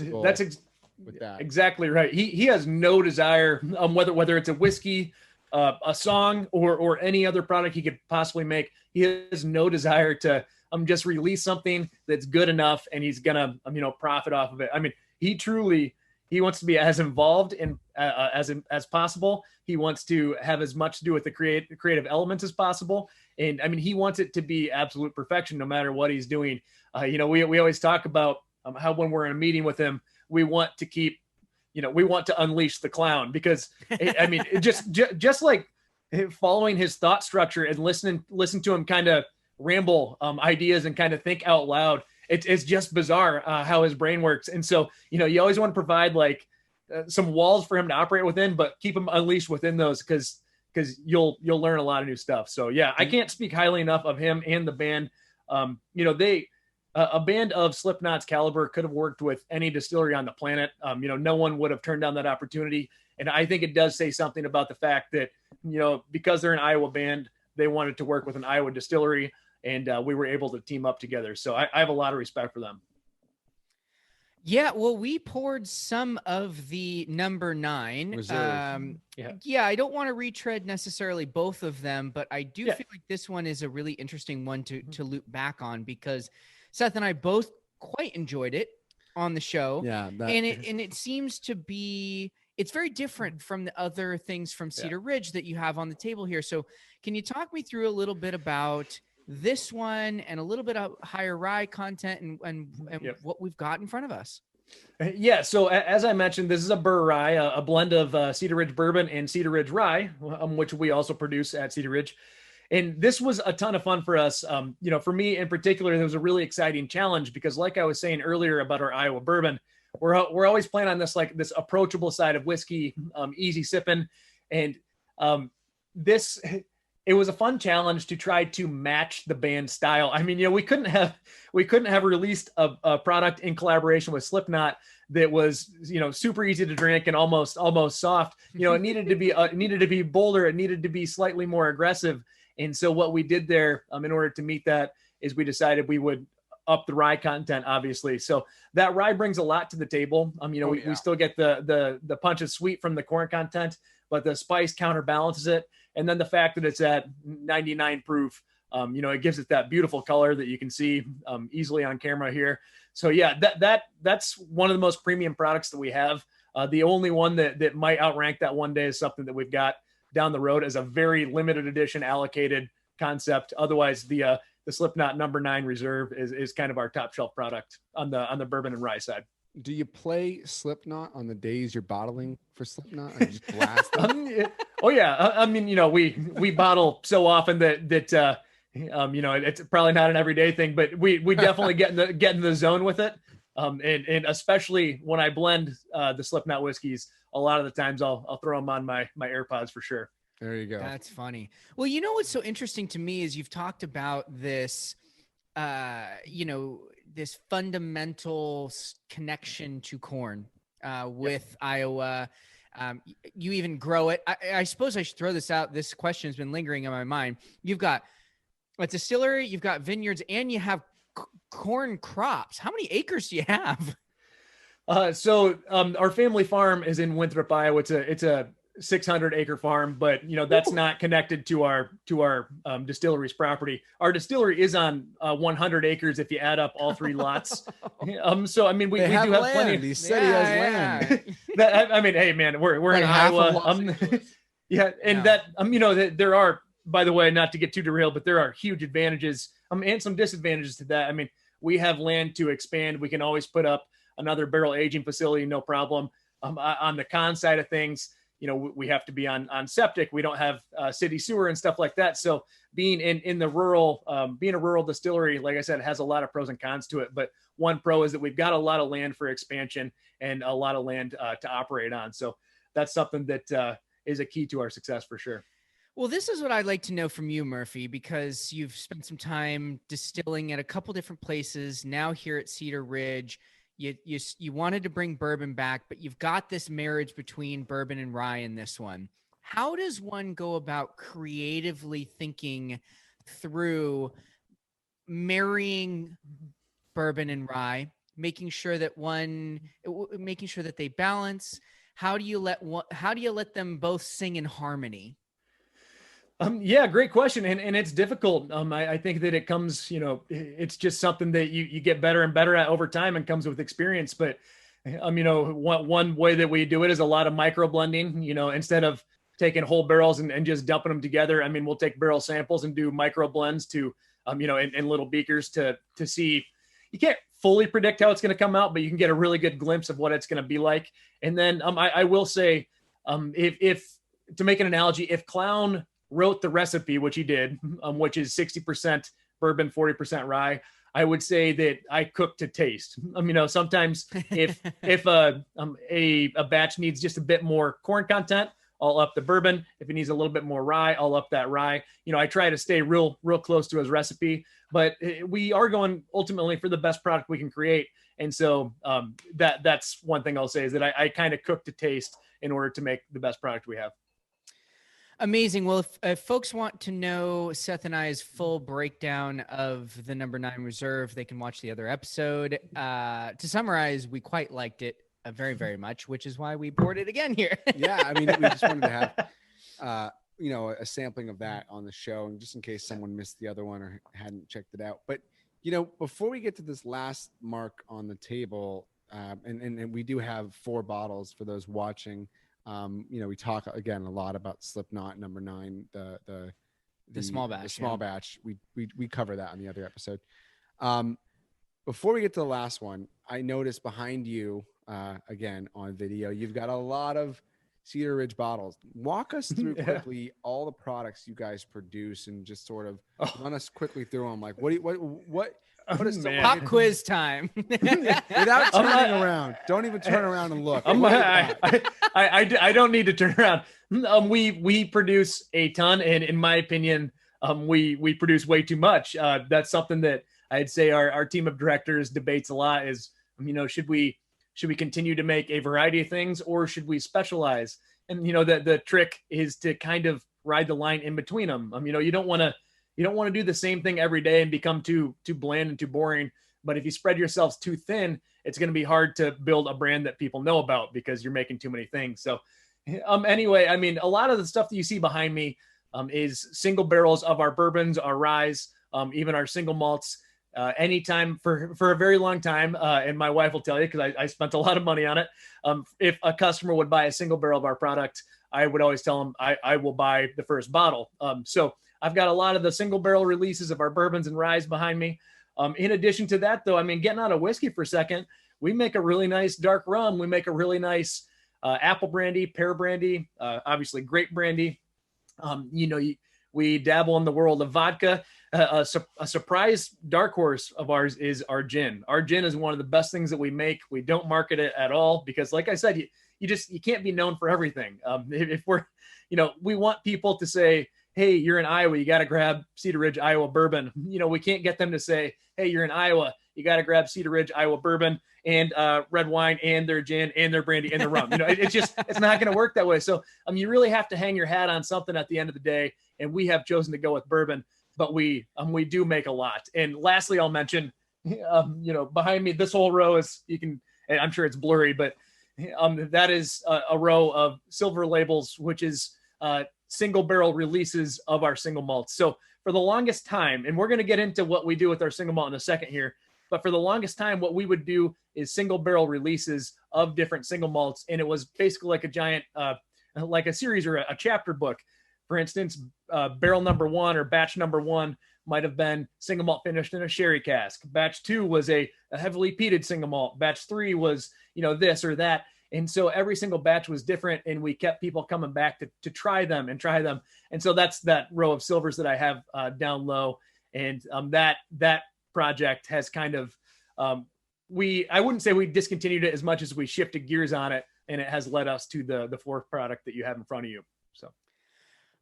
with that. Exactly right. He has no desire, whether it's a whiskey, a song, or any other product he could possibly make. He has no desire to just release something that's good enough, and he's gonna profit off of it. He truly He wants to be as involved in as possible. He wants to have as much to do with the creative elements as possible. And I mean, he wants it to be absolute perfection, no matter what he's doing. We always talk about how when we're in a meeting with him, we want to unleash the clown, because I mean, just like following his thought structure and listen to him kind of ramble ideas and kind of think out loud. It's just bizarre how his brain works. And so, you always want to provide like some walls for him to operate within, but keep him unleashed within those, because you'll learn a lot of new stuff. So yeah, I can't speak highly enough of him and the band. A band of Slipknot's caliber could have worked with any distillery on the planet. No one would have turned down that opportunity. And I think it does say something about the fact that, because they're an Iowa band, they wanted to work with an Iowa distillery, and we were able to team up together. So I have a lot of respect for them. Yeah, well, we poured some of the number 9. Yeah, I don't want to retread necessarily both of them, but I do feel like this one is a really interesting one to loop back on, because Seth and I both quite enjoyed it on the show. Yeah, and it seems to be, it's very different from the other things from Cedar Ridge that you have on the table here. So can you talk me through a little bit about this one and a little bit of higher rye content and what we've got in front of us? Yeah. So as I mentioned, this is a Burr rye, a blend of Cedar Ridge bourbon and Cedar Ridge rye, which we also produce at Cedar Ridge. And this was a ton of fun for us. For me in particular, there was a really exciting challenge, because like I was saying earlier about our Iowa bourbon, we're always playing on this approachable side of whiskey, easy sipping. And it was a fun challenge to try to match the band style. I mean, we couldn't have released a product in collaboration with Slipknot that was, super easy to drink and almost soft. It needed to be bolder. It needed to be slightly more aggressive. And so what we did there, in order to meet that, is we decided we would up the rye content, obviously. So that rye brings a lot to the table. We still get the punch of sweet from the corn content, but the spice counterbalances it. And then the fact that it's at 99 proof, it gives it that beautiful color that you can see easily on camera here. So yeah, that's one of the most premium products that we have. The only one that might outrank that one day is something that we've got down the road as a very limited edition allocated concept. Otherwise, the Slipknot number 9 Reserve is kind of our top shelf product on the bourbon and rye side. Do you play Slipknot on the days you're bottling for Slipknot? Or you just blast them? Oh yeah. I mean, we bottle so often that it's probably not an everyday thing, but we definitely get in the zone with it. And especially when I blend the Slipknot whiskeys, a lot of the times I'll throw them on my AirPods for sure. There you go. That's funny. Well, what's so interesting to me is you've talked about this, this fundamental connection to corn with Iowa. You even grow it. I suppose I should throw this out. This question has been lingering in my mind. You've got a distillery, you've got vineyards, and you have corn crops. How many acres do you have? So our family farm is in Winthrop, Iowa. It's a 600-acre farm, but that's not connected to our distillery's property. Our distillery is on 100 acres if you add up all 3 lots. So I mean, we do have land. plenty. He said he has land. I mean, hey man, we're in Iowa. That there are, by the way, not to get too derailed, but there are huge advantages and some disadvantages to that. I mean, we have land to expand. We can always put up another barrel aging facility, no problem. On the con side of things, we have to be on septic. We don't have city sewer and stuff like that. So being in the rural, being a rural distillery, like I said, has a lot of pros and cons to it. But one pro is that we've got a lot of land for expansion and a lot of land to operate on. So that's something that is a key to our success for sure. Well, this is what I'd like to know from you, Murphy, because you've spent some time distilling at a couple different places. Now here at Cedar Ridge, you wanted to bring bourbon back, but you've got this marriage between bourbon and rye in this one. How does one go about creatively thinking through marrying bourbon and rye, making sure that they balance? How do you let them both sing in harmony? Yeah, great question. And it's difficult. I think that it comes, it's just something that you get better and better at over time and comes with experience. But One way that we do it is a lot of micro blending. Instead of taking whole barrels and just dumping them together, we'll take barrel samples and do micro blends to, in little beakers to see. You can't fully predict how it's going to come out, but you can get a really good glimpse of what it's going to be like. And then I will say, if to make an analogy, if Clown wrote the recipe, which he did, which is 60% bourbon, 40% rye, I would say that I cook to taste. Sometimes if a batch needs just a bit more corn content, I'll up the bourbon. If it needs a little bit more rye, I'll up that rye. I try to stay real close to his recipe, but we are going ultimately for the best product we can create. And so that's one thing I'll say is that I kind of cook to taste in order to make the best product we have. Amazing. Well, if folks want to know Seth and I's full breakdown of the number 9 reserve, they can watch the other episode. To summarize, we quite liked it very, very much, which is why we poured it again here. Yeah. We just wanted to have, a sampling of that on the show, and just in case someone missed the other one or hadn't checked it out. But, before we get to this last mark on the table, and we do have 4 bottles for those watching. We talk again a lot about Slipknot number 9, the small batch. The small batch. We cover that on the other episode. Before we get to the last one, I noticed behind you, again on video, you've got a lot of Cedar Ridge bottles. Walk us through quickly all the products you guys produce, and just sort of run us quickly through them. Like what is pop quiz time? Without turning around. Don't even turn around and look. I don't need to turn around. We produce a ton, and in my opinion, we produce way too much. That's something that I'd say our team of directors debates a lot. Is should we continue to make a variety of things, or should we specialize? And the trick is to kind of ride the line in between them. You don't want to do the same thing every day and become too bland and too boring. But if you spread yourselves too thin, it's going to be hard to build a brand that people know about because you're making too many things. So anyway, a lot of the stuff that you see behind me is single barrels of our bourbons, our ryes, even our single malts. Anytime for a very long time, and my wife will tell you, because I spent a lot of money on it. If a customer would buy a single barrel of our product, I would always tell them I will buy the first bottle. So I've got a lot of the single barrel releases of our bourbons and ryes behind me. In addition to that, though, getting out of whiskey for a second, we make a really nice dark rum. We make a really nice apple brandy, pear brandy, obviously grape brandy. We dabble in the world of vodka. A surprise dark horse of ours is our gin. Our gin is one of the best things that we make. We don't market it at all because, like I said, you can't be known for everything. If we're, we want people to say, hey, you're in Iowa, you got to grab Cedar Ridge, Iowa bourbon. We can't get them to say, hey, you're in Iowa, you got to grab Cedar Ridge, Iowa bourbon and red wine and their gin and their brandy and their rum. It's not going to work that way. So you really have to hang your hat on something at the end of the day. And we have chosen to go with bourbon, but we do make a lot. And lastly, I'll mention, behind me, this whole row is, and I'm sure it's blurry, but that is a row of silver labels, which is single barrel releases of our single malts. So for the longest time, and we're going to get into what we do with our single malt in a second here, but for the longest time, what we would do is single barrel releases of different single malts. And it was basically like a giant, like a series or a chapter book. For instance, barrel number 1 or batch number 1 might have been single malt finished in a sherry cask. Batch 2 was a heavily peated single malt. Batch 3 was, this or that. And so every single batch was different, and we kept people coming back to try them. And so that's that row of silvers that I have down low. And that project has kind of, I wouldn't say we discontinued it as much as we shifted gears on it, and it has led us to the fourth product that you have in front of you. So.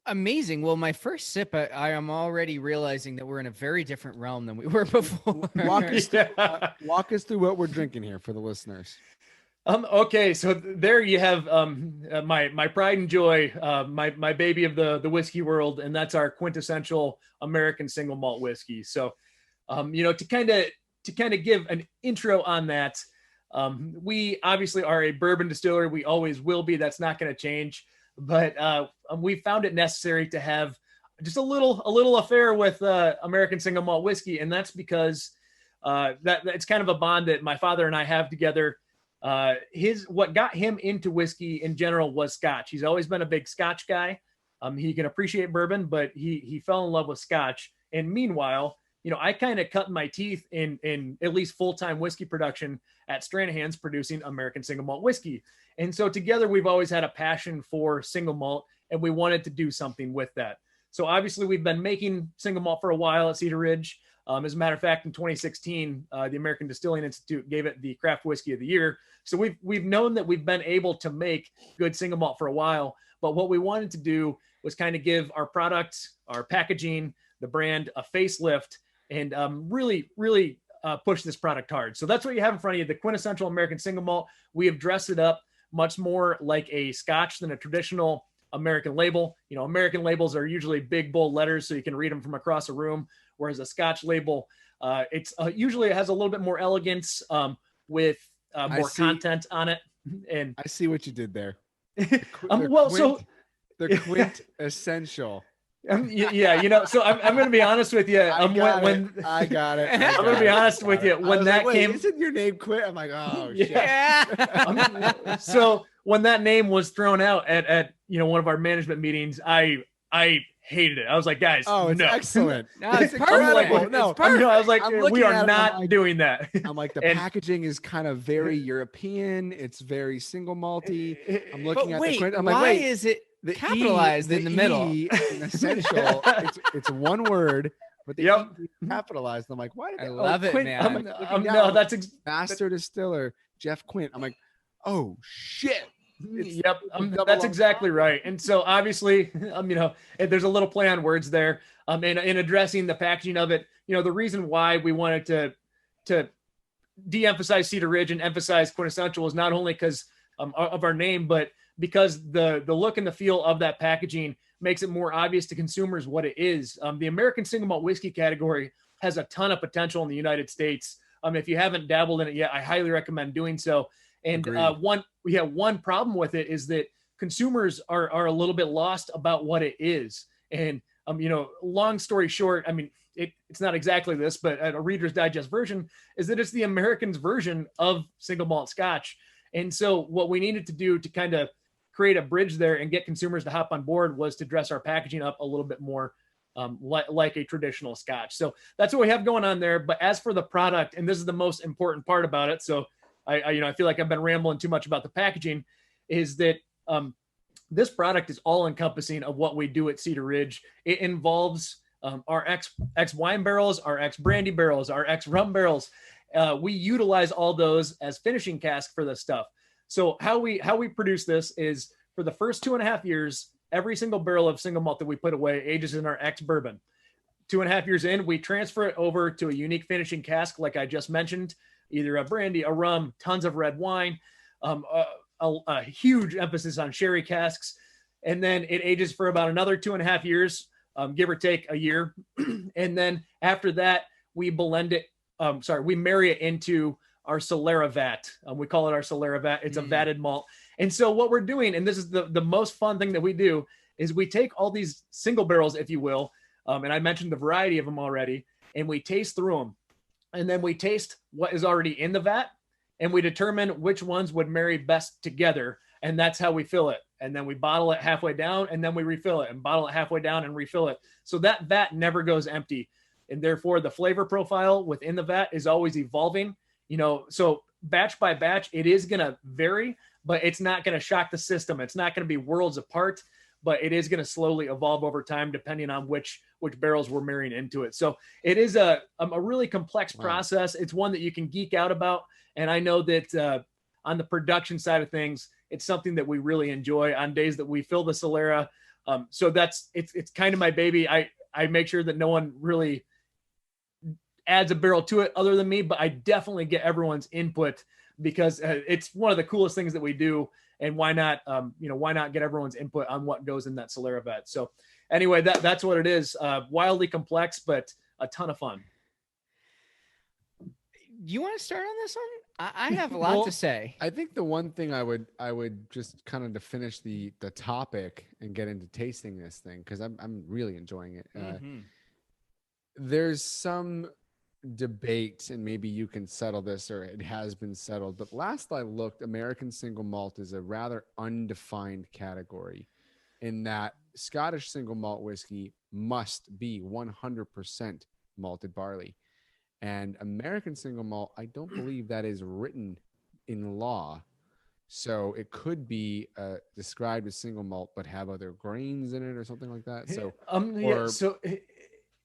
Amazing. Well, my first sip, I am already realizing that we're in a very different realm than we were before. Walk us through what we're drinking here for the listeners. Okay, so there you have my pride and joy, my baby of the whiskey world, and that's our quintessential American single malt whiskey. So, to kind of give an intro on that, we obviously are a bourbon distillery. We always will be. That's not going to change. But we found it necessary to have just a little affair with American single malt whiskey, and that's because that it's kind of a bond that my father and I have together. What got him into whiskey in general was Scotch. He's always been a big Scotch guy. He can appreciate bourbon, but he fell in love with Scotch. And meanwhile, I kind of cut my teeth in at least full-time whiskey production at Stranahan's, producing American Single Malt whiskey. And so together we've always had a passion for single malt, and we wanted to do something with that. So obviously we've been making single malt for a while at Cedar Ridge. As a matter of fact, in 2016, the American Distilling Institute gave it the Craft Whiskey of the Year. So we've known that we've been able to make good single malt for a while, but what we wanted to do was kind of give our product, our packaging, the brand a facelift, and really push this product hard. So that's what you have in front of you, the quintessential American Single Malt. We have dressed it up much more like a Scotch than a traditional American label. American labels are usually big, bold letters, so you can read them from across a room, whereas a Scotch label, it's usually it has a little bit more elegance with more content on it. And I see what you did there. They're Quint essential. Yeah, so I'm going to be honest with you. I got it. I'm going to be honest with you. When that came, isn't your name Quint? I'm like, oh yeah. shit. So when that name was thrown out at one of our management meetings, I hated it. I was like, guys, it's excellent. No, it's perfect. I was like, we are not doing that. I'm like, the packaging is kind of very European. It's very single malty. I'm looking at the Quint. I'm like, why is it capitalized in the middle? Essential. It's one word, but the E is capitalized. I'm like, why did I love it, Quint? man. No, that's master distiller Jeff Quint. I'm like, oh shit. That's exactly right. And so obviously, there's a little play on words there. In addressing the packaging of it, the reason why we wanted to de-emphasize Cedar Ridge and emphasize quintessential is not only because of our name, but because the look and the feel of that packaging makes it more obvious to consumers what it is. The American Single Malt whiskey category has a ton of potential in the United States. If you haven't dabbled in it yet, I highly recommend doing so. And one problem with it is that consumers are a little bit lost about what it is. And, long story short, it's not exactly this, but a Reader's Digest version is that it's the Americans' version of single malt Scotch. And so what we needed to do to kind of create a bridge there and get consumers to hop on board was to dress our packaging up a little bit more like a traditional Scotch. So that's what we have going on there. But as for the product, and this is the most important part about it, so I feel like I've been rambling too much about the packaging, is that this product is all encompassing of what we do at Cedar Ridge. It involves our ex wine barrels, our ex brandy barrels, our ex rum barrels. We utilize all those as finishing cask for this stuff. So how we produce this is, for the first 2.5 years, every single barrel of single malt that we put away ages in our ex bourbon. 2.5 years in, we transfer it over to a unique finishing cask, like I just mentioned, either a brandy, a rum, tons of red wine, a huge emphasis on sherry casks. And then it ages for about another 2.5 years, give or take a year. And then after that, we blend it. We marry it into our Solera vat. We call it our Solera vat. It's a vatted malt. And so what we're doing, and this is the most fun thing that we do, is we take all these single barrels, if you will, and I mentioned the variety of them already, and we taste through them. And then we taste what is already in the vat, and we determine which ones would marry best together. And that's how we fill it. And then we bottle it halfway down, and then we refill it, and bottle it halfway down and refill it. So that vat never goes empty. And therefore the flavor profile within the vat is always evolving, so batch by batch, it is going to vary, but it's not going to shock the system. It's not going to be worlds apart, but it is going to slowly evolve over time, depending on which barrels we're marrying into it. So it is a really complex process. It's one that you can geek out about. And I know that on the production side of things, it's something that we really enjoy on days that we fill the Solera. So it's kind of my baby. I make sure that no one really adds a barrel to it other than me, but I definitely get everyone's input, because it's one of the coolest things that we do. And why not get everyone's input on what goes in that Solera vat? So anyway, that's what it is. Wildly complex, but a ton of fun. You want to start on this one? I have a lot to say. I think the one thing I would just kind of, to finish the topic and get into tasting this thing, because I'm really enjoying it. There's some debate, and maybe you can settle this, or it has been settled, but last I looked, American single malt is a rather undefined category, in that Scottish single malt whiskey must be 100% malted barley. And American single malt, I don't believe that is written in law. So it could be described as single malt, but have other grains in it or something like that. So,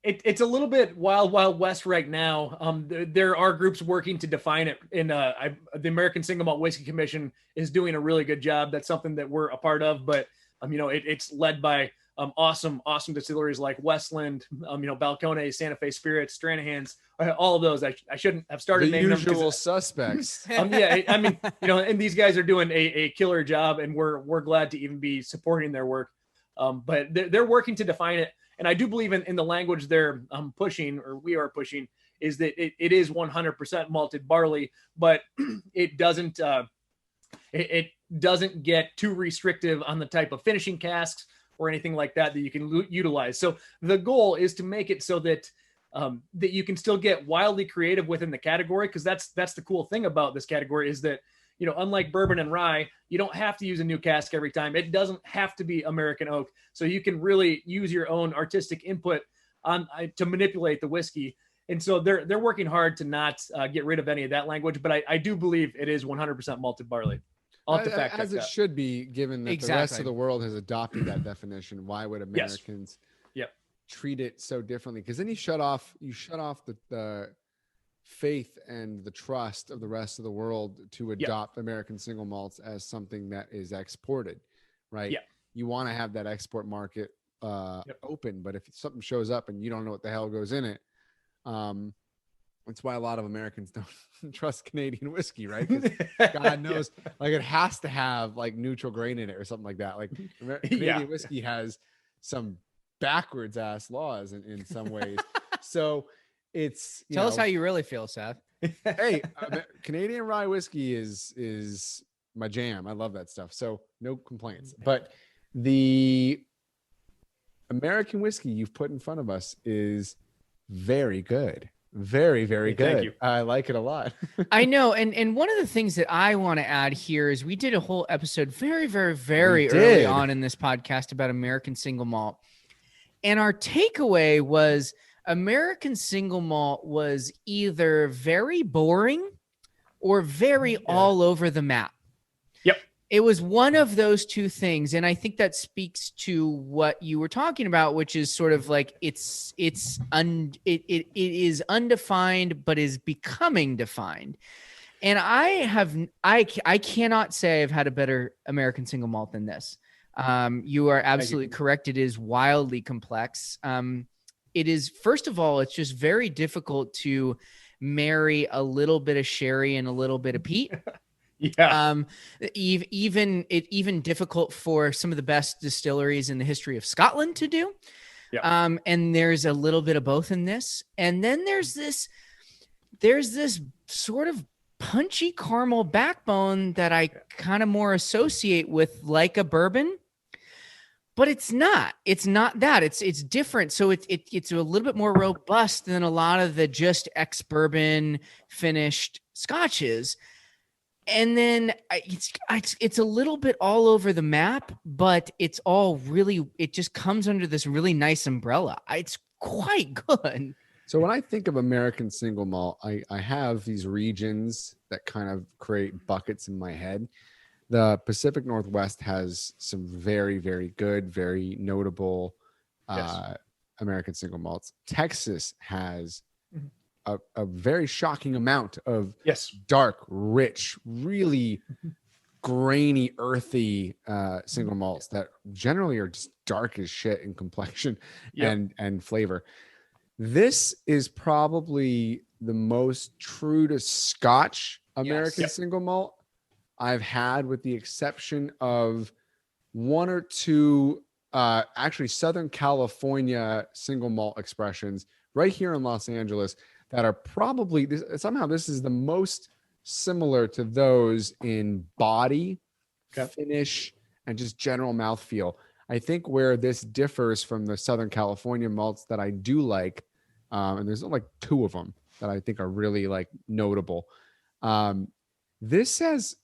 it's a little bit wild west right now. There are groups working to define it. The American Single Malt Whiskey Commission is doing a really good job. That's something that we're a part of, but it's led by awesome distilleries like Westland, Balcones, Santa Fe Spirits, Stranahan's, all of those. I shouldn't have started naming them. The usual suspects. And these guys are doing a killer job, and we're glad to even be supporting their work. But they're working to define it. And I do believe in the language they're pushing, or we are pushing, is that it is 100% malted barley, but it doesn't get too restrictive on the type of finishing casks or anything like that you can utilize. So the goal is to make it so that that you can still get wildly creative within the category, because that's the cool thing about this category, is that unlike bourbon and rye, you don't have to use a new cask every time. It doesn't have to be American oak. So you can really use your own artistic input to manipulate the whiskey. And so they're working hard to not get rid of any of that language. But I do believe it is 100% malted barley. I'll have to fact check as it that. should be, given that the rest of the world has adopted that definition. Why would Americans treat it so differently? Because then you shut off the faith and the trust of the rest of the world to adopt American single malts as something that is exported, right? Yeah. You want to have that export market open, but if something shows up and you don't know what the hell goes in it, that's why a lot of Americans don't trust Canadian whiskey, right? God knows, like, it has to have like neutral grain in it or something like that. Like Canadian whiskey has some backwards ass laws in some ways. So it's tell us how you really feel, Seth. Hey, Canadian rye whiskey is my jam. I love that stuff. So no complaints. But the American whiskey you've put in front of us is very good. Very, very good. Thank you. I like it a lot. I know. And one of the things that I want to add here is we did a whole episode very, very, very early on in this podcast about American single malt. And our takeaway was American single malt was either very boring or very all over the map. Yep. It was one of those two things. And I think that speaks to what you were talking about, which is sort of like it is undefined, but is becoming defined. And I cannot say I've had a better American single malt than this. You are absolutely correct. It is wildly complex. It is, first of all, it's just very difficult to marry a little bit of sherry and a little bit of peat. Even difficult for some of the best distilleries in the history of Scotland to do. And there's a little bit of both in this. And then there's this sort of punchy caramel backbone that I kind of more associate with like a bourbon. But it's not that. It's different. So it's a little bit more robust than a lot of the just ex-bourbon finished scotches. And then it's a little bit all over the map, but it's all really, it just comes under this really nice umbrella. It's quite good. So when I think of American single malt, I have these regions that kind of create buckets in my head. The Pacific Northwest has some very, very good, very notable American single malts. Texas has a very shocking amount of dark, rich, really grainy, earthy single malts that generally are just dark as shit in complexion and flavor. This is probably the most true to Scotch American single malt I've had, with the exception of one or two actually Southern California single malt expressions right here in Los Angeles that are probably somehow this is the most similar to those in body, finish, and just general mouthfeel. I think where this differs from the Southern California malts that I do like, and there's like two of them, that I think are really like notable. This has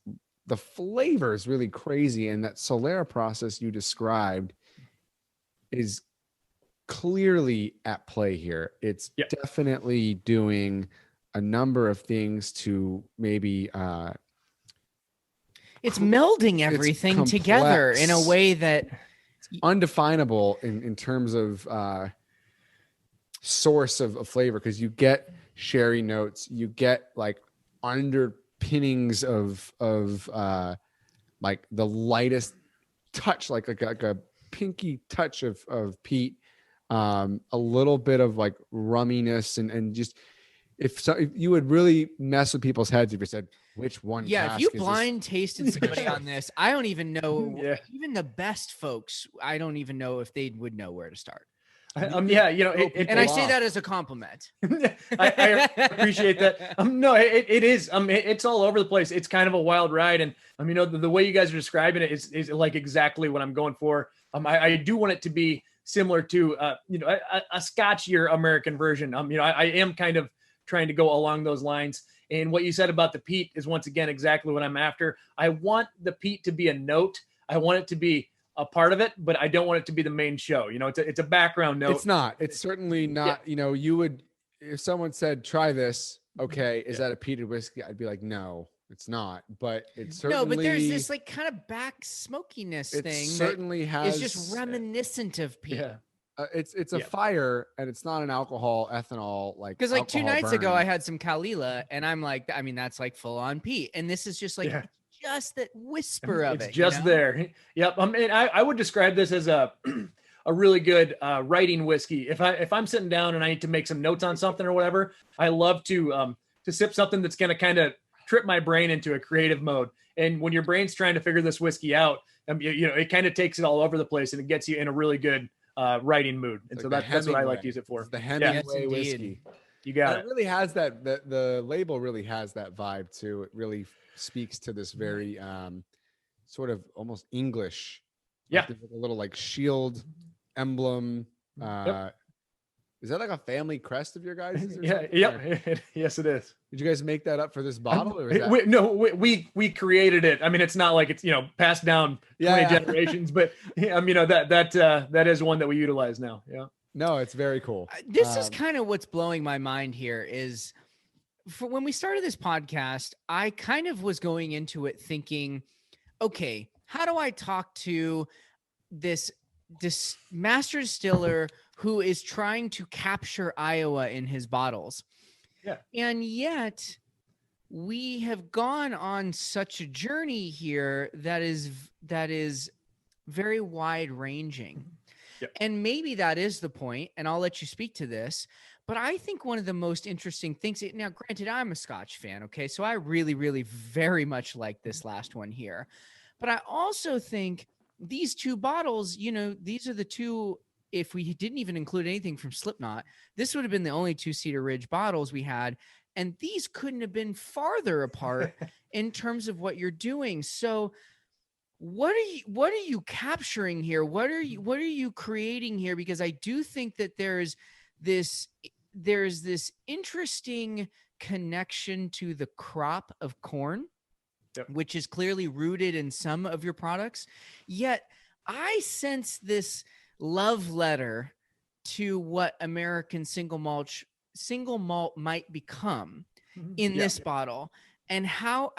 the flavor is really crazy, and that Solera process you described is clearly at play here. It's definitely doing a number of things to maybe it's melding everything together in a way that undefinable in terms of source of flavor, because you get sherry notes, you get like underpinnings of like the lightest touch, like a pinky touch of peat, a little bit of like rumminess, and just if you would really mess with people's heads if you said which one. Yeah, if you blind tasted somebody on this, I don't even know. Yeah. Even the best folks, I don't even know if they would know where to start. Yeah, you know, and I say that as a compliment. I appreciate that. No, it is. It's all over the place. It's kind of a wild ride, and you know, the way you guys are describing it is like exactly what I'm going for. I do want it to be similar to you know, a Scotchier American version. You know, I am kind of trying to go along those lines. And what you said about the peat is once again exactly what I'm after. I want the peat to be a note. I want it to be a part of it, but I don't want it to be the main show. You know, it's a background note. It's not. It's certainly not. You know, you would, if someone said, "Try this," okay, is that a peated whiskey? I'd be like, "No, it's not." But it's certainly no. But there's this like kind of back smokiness thing. Certainly has. It's just reminiscent of peat. Yeah. It's a fire, and it's not an alcohol ethanol like, because like 2 nights burn. ago I had some Kalila, and I'm like, I mean, that's like full on peat, and this is just like just that whisper of it's it. Just there. Yep. I would describe this as a really good writing whiskey. If I'm sitting down and I need to make some notes on something or whatever, I love to sip something that's going to kind of trip my brain into a creative mode. And when your brain's trying to figure this whiskey out, you know, it kind of takes it all over the place, and it gets you in a really good writing mood. And like so that's what I like to use it for. It's the Hemingway whiskey. You got it. It really has that. The label really has that vibe too. It really speaks to this very sort of almost English. Yeah. Like a little like shield emblem. Is that like a family crest of your guys'? Yeah. Yep. Yes, it is. Did you guys make that up for this bottle? Or is that... we created it. I mean, it's not like it's, you know, passed down 20 generations, but you know, that is one that we utilize now. Yeah. No, it's very cool. This is kind of what's blowing my mind here is for when we started this podcast, I kind of was going into it thinking, okay, how do I talk to this master distiller who is trying to capture Iowa in his bottles? Yeah. And yet we have gone on such a journey here that is very wide ranging. Yep. And maybe that is the point, and I'll let you speak to this. But I think one of the most interesting things, now granted, I'm a Scotch fan, okay? So I really, really very much like this last one here. But I also think these two bottles, you know, these are the two, if we didn't even include anything from Slipknot, this would have been the only two Cedar Ridge bottles we had. And these couldn't have been farther apart in terms of what you're doing. So what are you capturing here? What are you creating here? Because I do think that there's this interesting connection to the crop of corn, which is clearly rooted in some of your products. Yet I sense this love letter to what American single malt might become in this bottle, and how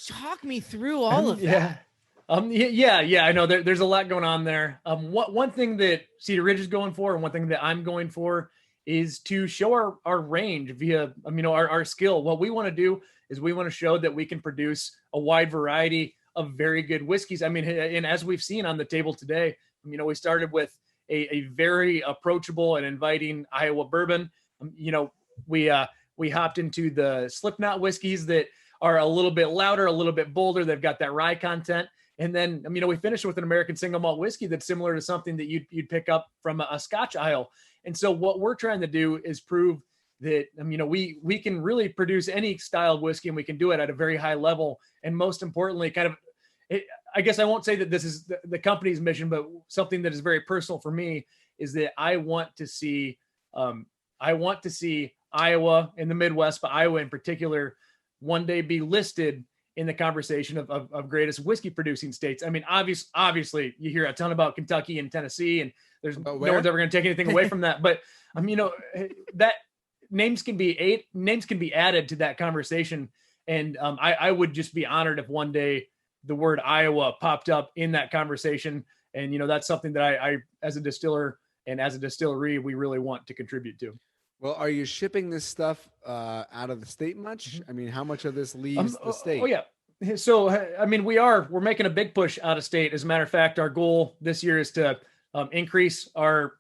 talk me through all of that. I know there's a lot going on there. One thing that Cedar Ridge is going for, and one thing that I'm going for, is to show our range via, you know, our skill. What we want to do is we want to show that we can produce a wide variety of very good whiskeys. I mean, and as we've seen on the table today, you know, we started with a very approachable and inviting Iowa bourbon. You know, we hopped into the Slipknot whiskeys that are a little bit louder, a little bit bolder. They've got that rye content. And then, you know, we finished with an American single malt whiskey that's similar to something that you'd pick up from a Scotch aisle. And so what we're trying to do is prove that, you know, we can really produce any style of whiskey, and we can do it at a very high level. And most importantly, I guess I won't say that this is the company's mission, but something that is very personal for me is that I want to see Iowa and the Midwest, but Iowa in particular, one day be listed in the conversation of greatest whiskey producing states. I mean, obviously you hear a ton about Kentucky and Tennessee, and there's no one's ever going to take anything away from that. But that names can be added to that conversation. And I would just be honored if one day the word Iowa popped up in that conversation. And, that's something that I, as a distiller and as a distillery, we really want to contribute to. Well, are you shipping this stuff out of the state much? I mean, how much of this leaves the state? Oh, yeah. So, we're making a big push out of state. As a matter of fact, our goal this year is to increase our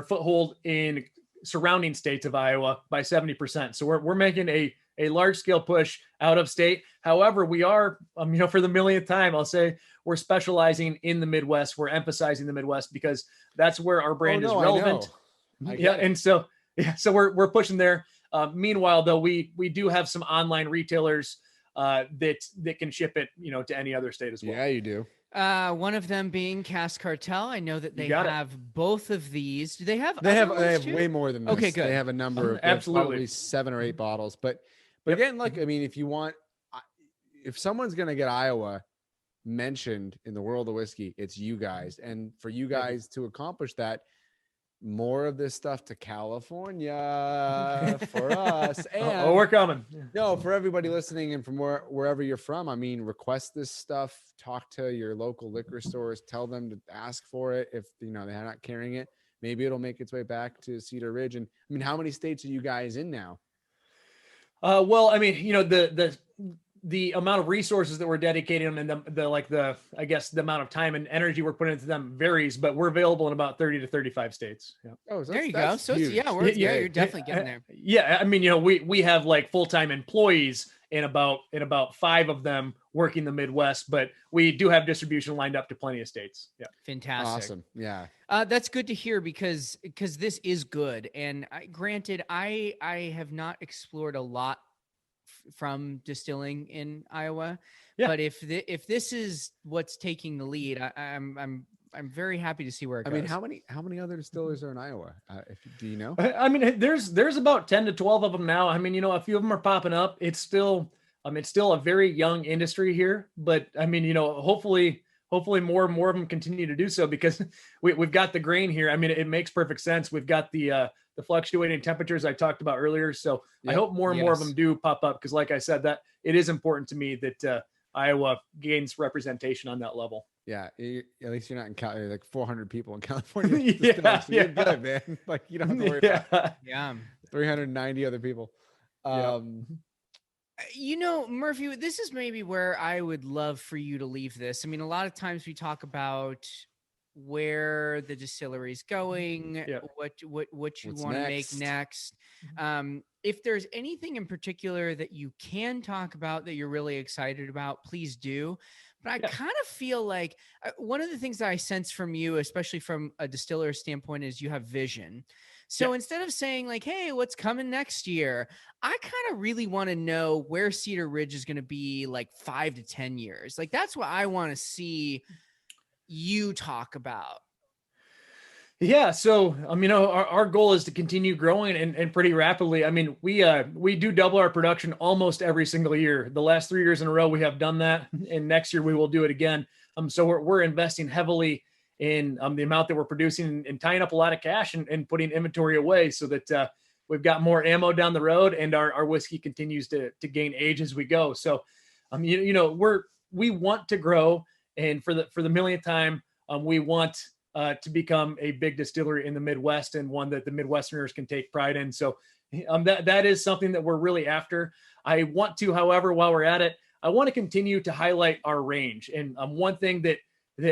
foothold in surrounding states of Iowa by 70%. So we're making a large scale push out of state. However, we are, for the millionth time, I'll say we're specializing in the Midwest. We're emphasizing the Midwest because that's where our brand is relevant. So we're pushing there. Meanwhile, though, we do have some online retailers that can ship it, to any other state as well. Yeah, you do. One of them being Cask Cartel. I know that they have both of these. Do they have? They have way more than this. Okay, good. They have a number of probably 7 or 8 bottles. But again, if someone's gonna get Iowa mentioned in the world of whiskey, it's you guys. And for you guys to accomplish that, more of this stuff to California for us. And we're coming. No, for everybody listening and from wherever you're from, request this stuff, talk to your local liquor stores, tell them to ask for it. If they're not carrying it, maybe it'll make its way back to Cedar Ridge. And how many states are you guys in now? The amount of resources that we're dedicating them and the amount of time and energy we're putting into them varies, but we're available in about 30 to 35 states. Yeah. Oh, there you go. So you're definitely getting there. Yeah. We have full-time employees in about 5 of them working the Midwest, but we do have distribution lined up to plenty of states. Yeah. Fantastic. Awesome. Yeah. That's good to hear because this is good. And granted, I have not explored a lot from distilling in Iowa, but if this is what's taking the lead, I'm very happy to see where it goes. How many other distillers are in Iowa? Do you know? There's about 10 to 12 of them now. A few of them are popping up. It's still a very young industry here, but hopefully more and more of them continue to do so because we've got the grain here. It makes perfect sense. We've got the fluctuating temperatures I talked about earlier. So I hope more and more of them do pop up. Cause like I said, that it is important to me that Iowa gains representation on that level. Yeah. At least you're not in California, like 400 people in California. You're good, man. You don't have to worry about 390 other people. Murphy, this is maybe where I would love for you to leave this. A lot of times we talk about where the distillery is going, what you want to make next. If there's anything in particular that you can talk about that you're really excited about, please do. But I kind of feel like one of the things that I sense from you, especially from a distiller standpoint, is you have vision. So instead of saying hey, what's coming next year, I kind of really want to know where Cedar Ridge is going to be 5 to 10 years. That's what I want to see you talk about. Yeah. So, our goal is to continue growing and pretty rapidly. We do double our production almost every single year. The last 3 years in a row, we have done that. And next year we will do it again. So we're investing heavily in the amount that we're producing and tying up a lot of cash and putting inventory away so that we've got more ammo down the road and our whiskey continues to gain age as we go. So, we want to grow. And for the millionth time, we want to become a big distillery in the Midwest and one that the Midwesterners can take pride in. So that is something that we're really after. I want to, however, while we're at it, I want to continue to highlight our range. And one thing that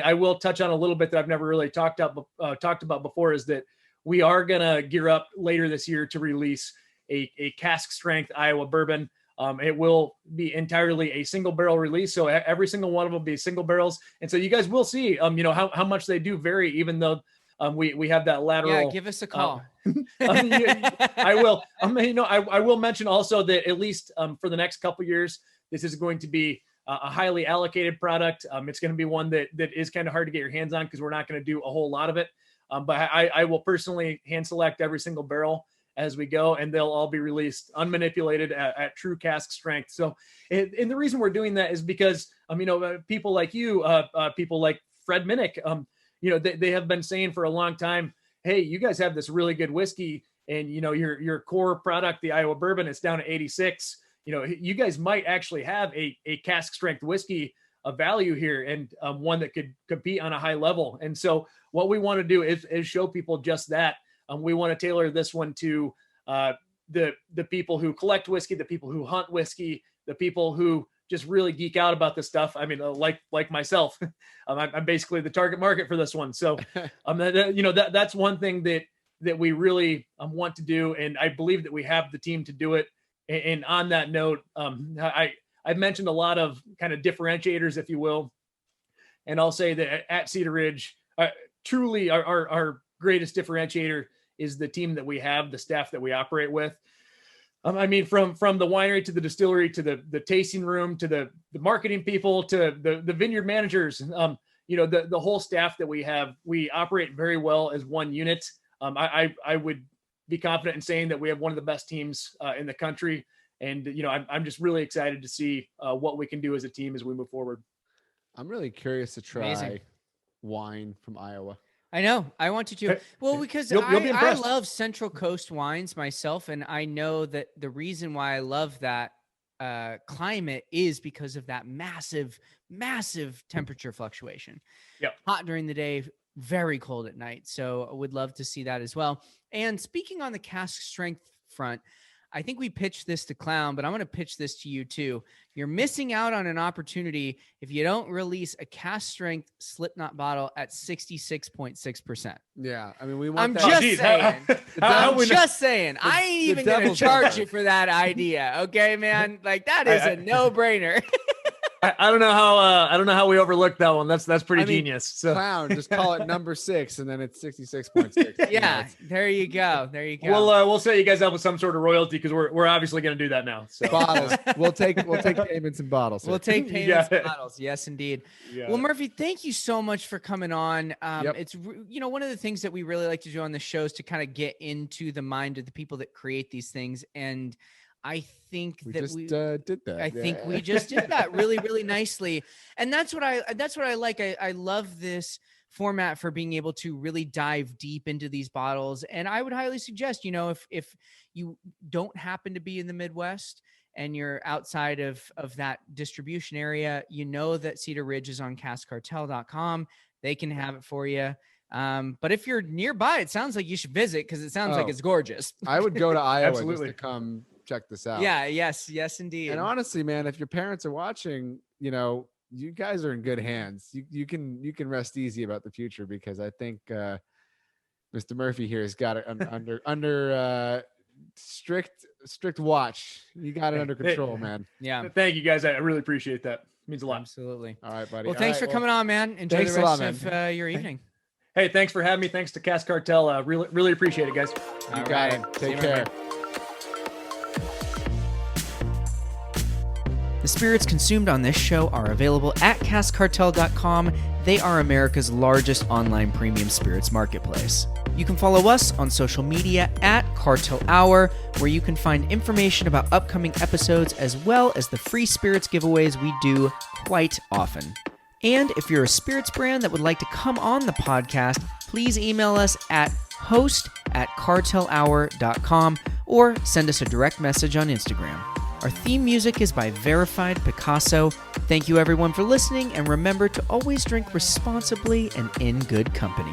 I will touch on a little bit that I've never really talked about before is that we are going to gear up later this year to release a cask strength Iowa bourbon. It will be entirely a single barrel release. So every single one of them will be single barrels. And so you guys will see, how much they do vary, even though we have that lateral. Yeah, give us a call. I will. I will mention also that at least for the next couple years, this is going to be a highly allocated product. It's going to be one that is kind of hard to get your hands on because we're not going to do a whole lot of it. But I will personally hand select every single barrel. as we go, and they'll all be released unmanipulated at true cask strength. So, and the reason we're doing that is because, people like you, people like Fred Minnick, they have been saying for a long time, hey, you guys have this really good whiskey, and, your core product, the Iowa bourbon, it's down to 86. You guys might actually have a cask strength whiskey of value here, and one that could compete on a high level. And so what we want to do is show people just that. We want to tailor this one to the people who collect whiskey, the people who hunt whiskey, the people who just really geek out about this stuff. I mean, like myself, I'm basically the target market for this one. So, that's one thing that we really want to do. And I believe that we have the team to do it. And on that note, I've mentioned a lot of kind of differentiators, if you will. And I'll say that at Cedar Ridge, truly our greatest differentiator is the team that we have, the staff that we operate with. From the winery to the distillery, to the tasting room, to the marketing people, to the vineyard managers, the whole staff that we have, we operate very well as one unit. I would be confident in saying that we have one of the best teams in the country. And, I'm just really excited to see what we can do as a team as we move forward. I'm really curious to try Amazing. wine from Iowa. I know. I want you to. Well, because You'll be I impressed. love Central Coast wines myself, and I know that the reason why I love that climate is because of that massive temperature fluctuation. Yep. Hot during the day, very cold at night. So I would love to see that as well. And speaking on the cask strength front, I think we pitched this to Clown, but I'm going to pitch this to you too. You're missing out on an opportunity if you don't release a cask strength Slipknot bottle at 66.6%. Yeah. I mean, we want I'm that. just saying. How I'm just saying. I ain't even going to devil's charge advocate. you for that idea. Okay, man? Like, that is a no-brainer. I don't know how we overlooked that one. That's pretty genius. So Clown, just call it number 6, and then it's 66.6. Yeah, there you go. There you go. we'll set you guys up with some sort of royalty, because we're obviously going to do that now. So Bottles. We'll take payments in bottles. We'll take payments in bottles. Yes, indeed. Yeah. Well, Murphy, thank you so much for coming on. Yep. It's, one of the things that we really like to do on the show is to kind of get into the mind of the people that create these things. And I think we that just we did that. I think we just did that really, really nicely. And that's what I like. I love this format for being able to really dive deep into these bottles. And I would highly suggest, if you don't happen to be in the Midwest and you're outside of that distribution area, that Cedar Ridge is on caskcartel.com. They can have it for you. But if you're nearby, it sounds like you should visit, because it sounds like it's gorgeous. I would go to Iowa Absolutely. just to come check this out. Yeah. Yes, indeed. And honestly, man, if your parents are watching, you guys are in good hands. You can rest easy about the future, because I think Mr. Murphy here has got it under strict watch. You got it under control, man. Yeah. Thank you, guys. I really appreciate that. It means a lot. Absolutely. All right, buddy. Well, thanks for coming on, man. Enjoy thanks the a lot, rest of your evening. Hey, thanks for having me. Thanks to Cask Cartel. Really appreciate it, guys. You got it. Take care. The spirits consumed on this show are available at caskcartel.com. They are America's largest online premium spirits marketplace. You can follow us on social media at Cartel Hour, where you can find information about upcoming episodes as well as the free spirits giveaways we do quite often. And if you're a spirits brand that would like to come on the podcast, please email us at host@cartelhour.com or send us a direct message on Instagram. Our theme music is by Verified Picasso. Thank you everyone for listening, and remember to always drink responsibly and in good company.